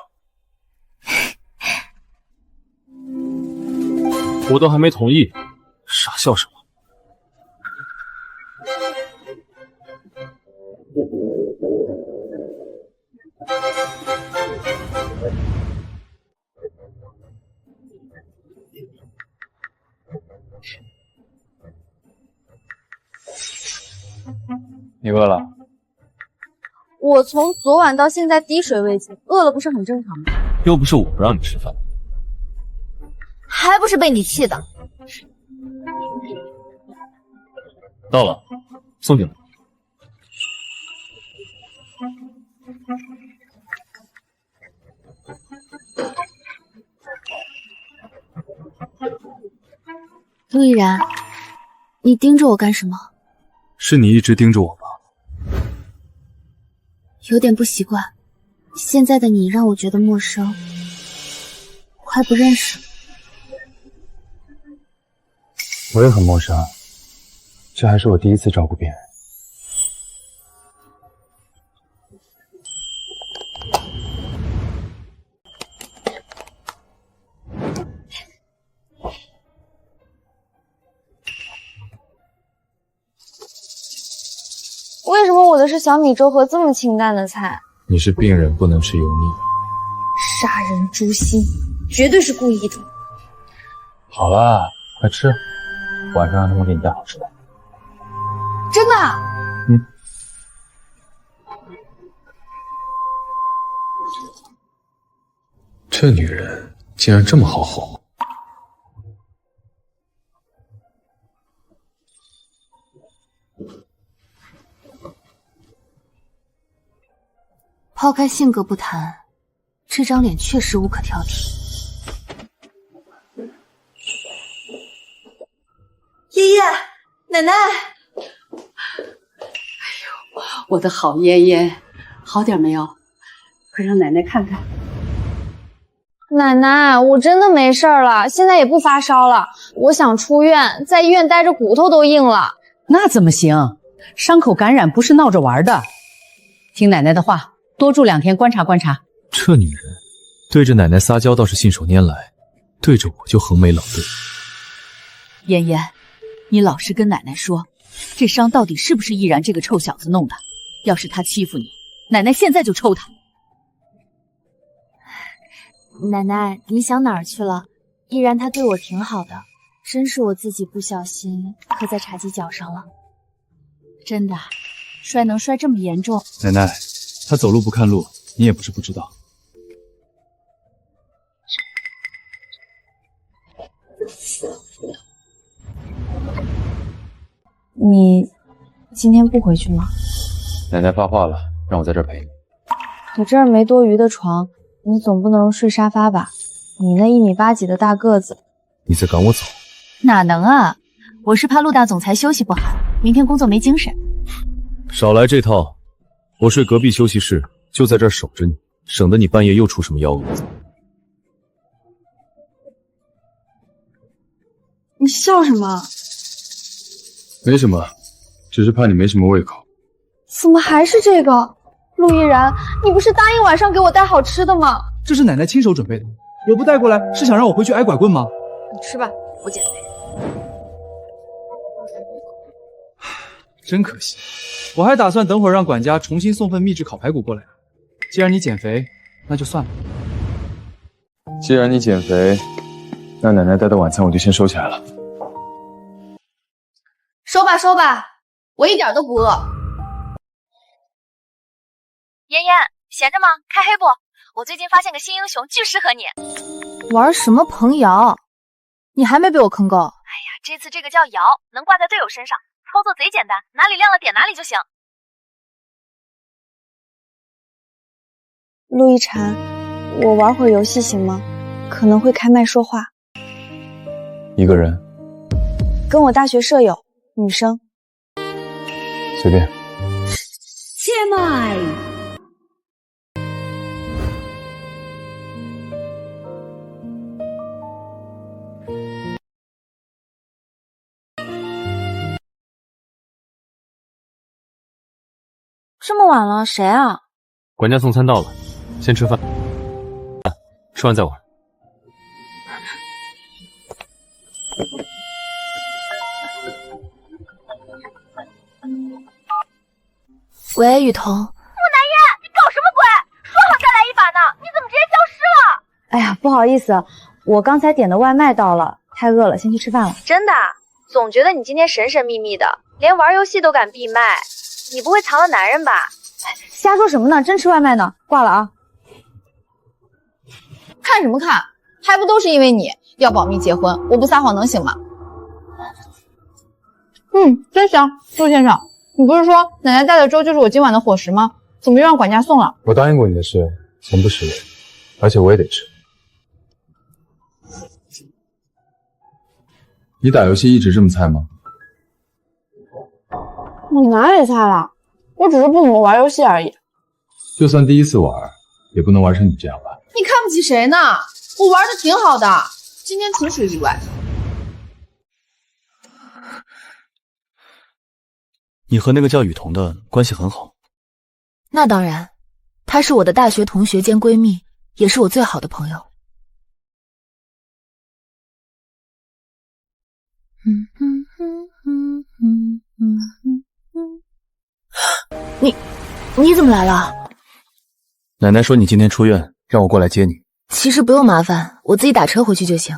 我都还没同意，傻笑什么？你饿了？我从昨晚到现在滴水未进，饿了不是很正常吗？又不是我不让你吃饭，还不是被你气的。到了，送进来。陆亦然，你盯着我干什么？是你一直盯着我吗？有点不习惯，现在的你让我觉得陌生，我还不认识。我也很陌生，这还是我第一次照顾别人。为什么我的是小米粥和这么清淡的菜？你是病人，不能吃油腻的。杀人诛心，绝对是故意的。好了，快吃，晚上让他们给你带好吃的。真的？嗯。这女人竟然这么好哄。抛开性格不谈，这张脸确实无可挑剔。爷爷，奶奶，我的好嫣嫣，好点没有？快让奶奶看看。奶奶，我真的没事了，现在也不发烧了。我想出院，在医院待着骨头都硬了。那怎么行？伤口感染不是闹着玩的。听奶奶的话，多住2天观察观察。这女人对着奶奶撒娇倒是信手拈来，对着我就横眉冷对。嫣嫣，你老实跟奶奶说，这伤到底是不是易然这个臭小子弄的？要是他欺负你，奶奶现在就抽他。奶奶，你想哪儿去了？依然他对我挺好的，真是我自己不小心磕在茶几脚上了。真的，摔能摔这么严重？奶奶，他走路不看路，你也不是不知道。你今天不回去吗？奶奶发话了，让我在这儿陪你。我这儿没多余的床，你总不能睡沙发吧？你那1米8几的大个子，你在赶我走？哪能啊！我是怕陆大总裁休息不好，明天工作没精神。少来这套，我睡隔壁休息室，就在这儿守着你，省得你半夜又出什么幺蛾子。你笑什么？没什么，只是怕你没什么胃口。怎么还是这个？陆亦然，你不是答应晚上给我带好吃的吗？这是奶奶亲手准备的，我不带过来是想让我回去挨拐棍吗？你吃吧，我减肥。真可惜，我还打算等会儿让管家重新送份秘制烤排骨过来。既然你减肥，那就算了。既然你减肥，那奶奶带的晚餐我就先收起来了。收吧收吧，我一点都不饿。妍妍，闲着吗？开黑不？我最近发现个新英雄，巨适合你。玩什么彭瑶？你还没被我坑够？哎呀，这次这个叫瑶，能挂在队友身上，操作贼简单，哪里亮了点哪里就行。陆亦婵，我玩会儿游戏行吗？可能会开麦说话。一个人？跟我大学舍友，女生。随便。切麦。这么晚了，谁啊？管家送餐到了，先吃饭，吃完再玩。喂，雨桐。木南烟，你搞什么鬼？说好哎呀，不好意思，我刚才点的外卖到了，太饿了，先去吃饭了。真的？总觉得你今天神神秘秘的，连玩游戏都敢闭麦，你不会藏了男人吧？瞎说什么呢？真吃外卖呢，挂了啊。看什么看？还不都是因为你要保密结婚，我不撒谎能行吗？真香，陆先生，你不是说奶奶带的粥就是我今晚的伙食吗？怎么又让管家送了？我答应过你的事，从不实现，而且我也得吃。你打游戏一直这么菜吗？我哪里菜了？我只是不怎么玩游戏而已。就算第一次玩，也不能玩成你这样吧？你看不起谁呢？我玩的挺好的，今天纯属意外。你和那个叫雨桐的关系很好。那当然，她是我的大学同学兼闺蜜，也是我最好的朋友。你怎么来了？奶奶说你今天出院，让我过来接你。其实不用麻烦，我自己打车回去就行。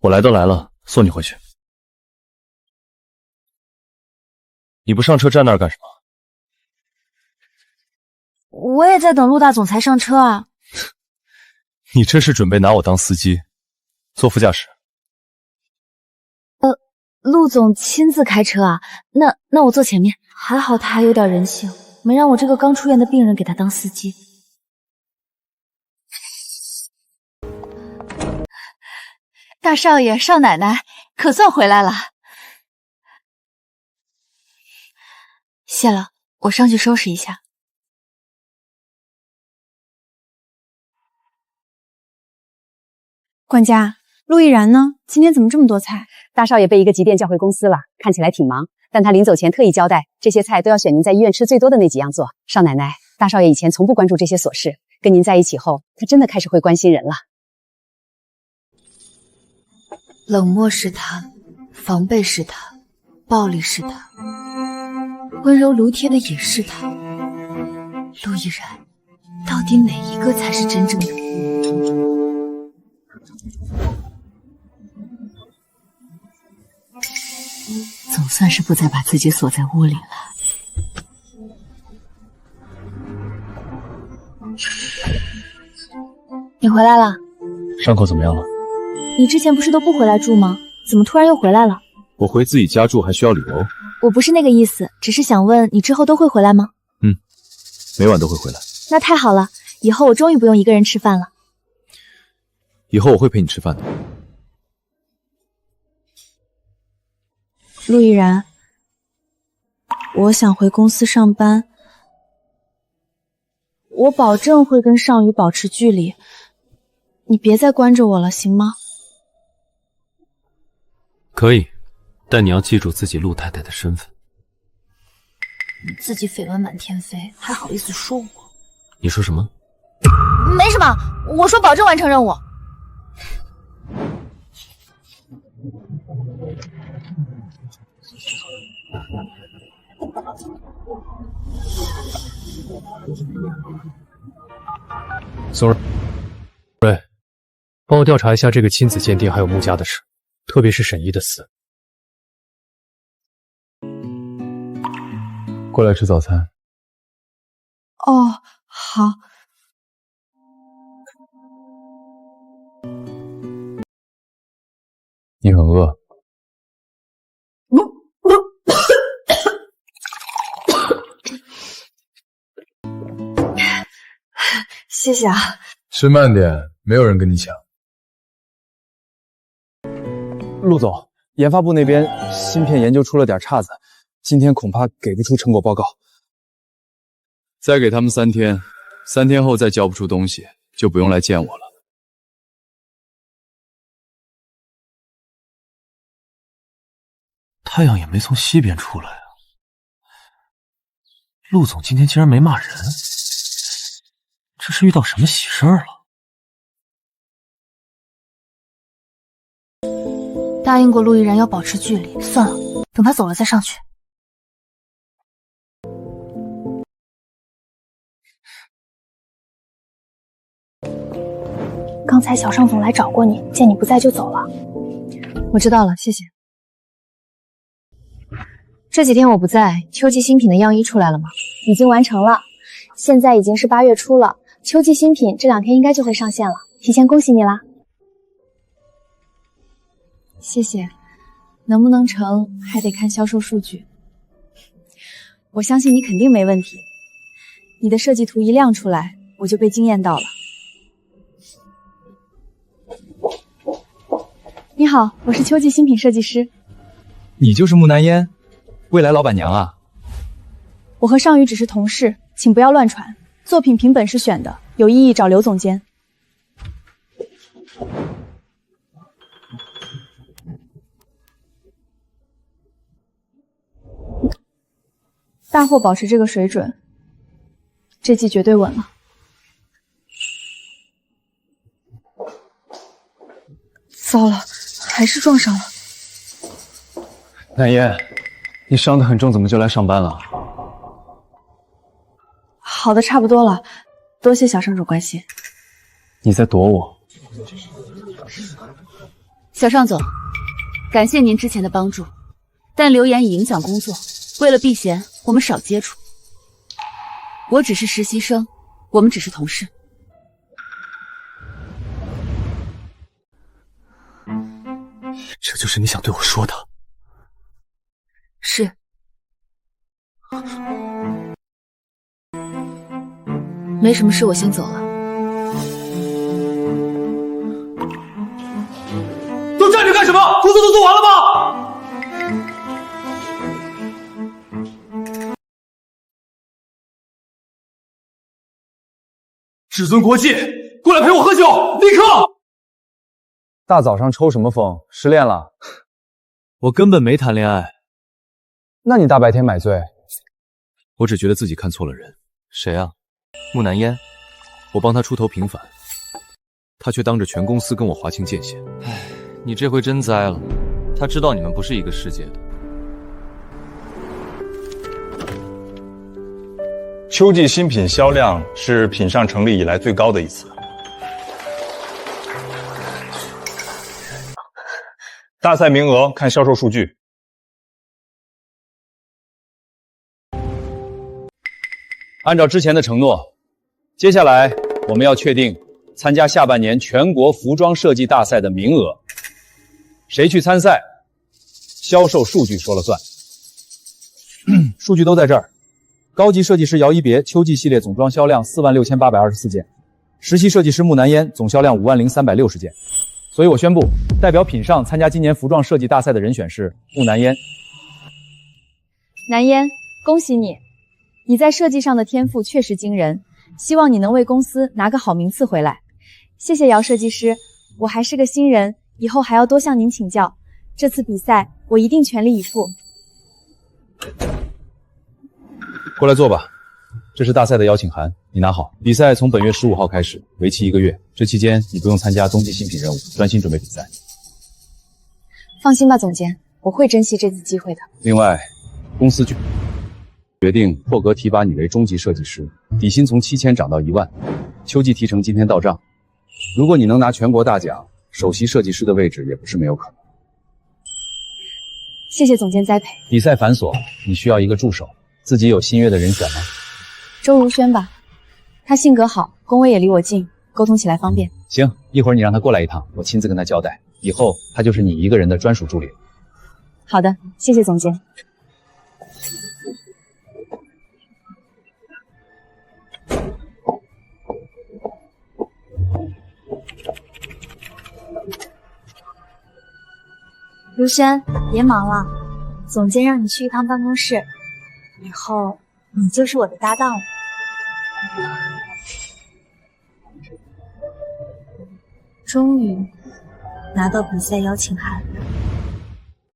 我来都来了，送你回去。你不上车站那儿干什么？我也在等陆大总裁上车啊。你这是准备拿我当司机？坐副驾驶。陆总亲自开车啊？那我坐前面。还好他还有点人性，没让我这个刚出院的病人给他当司机。大少爷、少奶奶，可算回来了。谢了，我上去收拾一下。管家，陆毅然呢？今天怎么这么多菜？大少爷被一个急电叫回公司了，看起来挺忙，但他临走前特意交代，这些菜都要选您在医院吃最多的那几样做。少奶奶，大少爷以前从不关注这些琐事，跟您在一起后，他真的开始会关心人了。冷漠是他，防备是他，暴力是他，温柔如贴的也是他。陆毅然，到底哪一个才是真正的我？总算是不再把自己锁在屋里了。你回来了？伤口怎么样了？你之前不是都不回来住吗？怎么突然又回来了？我回自己家住还需要理由？我不是那个意思，只是想问你之后都会回来吗？每晚都会回来。那太好了，以后我终于不用一个人吃饭了。以后我会陪你吃饭的。陆毅然，我想回公司上班，我保证会跟尚宇保持距离，你别再关着我了，行吗？可以，但你要记住自己陆太太的身份。你自己绯闻满天飞，还好意思说我？你说什么？没什么，我说保证完成任务。宋瑞，帮我调查一下这个亲子鉴定还有穆家的事，特别是沈一的死。过来吃早餐。哦，好。你很饿？谢谢啊。吃慢点，没有人跟你抢。陆总，研发部那边芯片研究出了点岔子，今天恐怕给不出成果报告。再给他们3天，3天后再交不出东西，就不用来见我了。太阳也没从西边出来啊！陆总今天竟然没骂人，这是遇到什么喜事儿了？答应过陆毅然要保持距离，算了，等他走了再上去。刚才小尚总来找过你，见你不在就走了。我知道了，谢谢。这几天我不在，秋季新品的样衣出来了吗？已经完成了，现在已经是8月初了，秋季新品这2天应该就会上线了，提前恭喜你啦！谢谢，能不能成还得看销售数据。我相信你肯定没问题，你的设计图一亮出来，我就被惊艳到了。你好，我是秋季新品设计师。你就是木南烟，未来老板娘啊？我和尚宇只是同事，请不要乱传。作品凭本事选的，有异议找刘总监。大货保持这个水准，这季绝对稳了。糟了，还是撞上了。南烟，你伤得很重，怎么就来上班了？好的差不多了，多谢小尚总关心。你在躲我？小尚总，感谢您之前的帮助，但流言已影响工作，为了避嫌，我们少接触。我只是实习生，我们只是同事。这就是你想对我说的？是。没什么事，我先走了。都站着干什么？工作都做完了吗？至尊国际，过来陪我喝酒，立刻！大早上抽什么风？失恋了？我根本没谈恋爱。那你大白天买醉？我只觉得自己看错了人。谁啊？木南烟。我帮他出头平反，他却当着全公司跟我划清界限。唉，你这回真栽了。他知道你们不是一个世界的。秋季新品销量是品上成立以来最高的一次。大赛名额看销售数据。按照之前的承诺，接下来我们要确定参加下半年全国服装设计大赛的名额。谁去参赛，销售数据说了算。数据都在这儿。高级设计师姚一别秋季系列总装销量46824件，实习设计师木南烟总销量50360件。所以我宣布，代表品上参加今年服装设计大赛的人选是木南烟。南烟，恭喜你！你在设计上的天赋确实惊人，希望你能为公司拿个好名次回来。谢谢姚设计师，我还是个新人，以后还要多向您请教。这次比赛我一定全力以赴。过来坐吧，这是大赛的邀请函，你拿好。比赛从本月15号开始，为期1个月。这期间你不用参加冬季新品任务，专心准备比赛。放心吧，总监，我会珍惜这次机会的。另外，公司决定破格提拔你为中级设计师，底薪从7000涨到1万。秋季提成今天到账。如果你能拿全国大奖，首席设计师的位置也不是没有可能。谢谢总监栽培。比赛繁琐，你需要一个助手。自己有心悦的人选吗？周如轩吧，他性格好，工位也离我近，沟通起来方便。行，一会儿你让他过来一趟，我亲自跟他交代，以后他就是你一个人的专属助理。好的，谢谢总监。如轩，别忙了，总监让你去一趟办公室。以后你就是我的搭档了。终于拿到比赛邀请函了。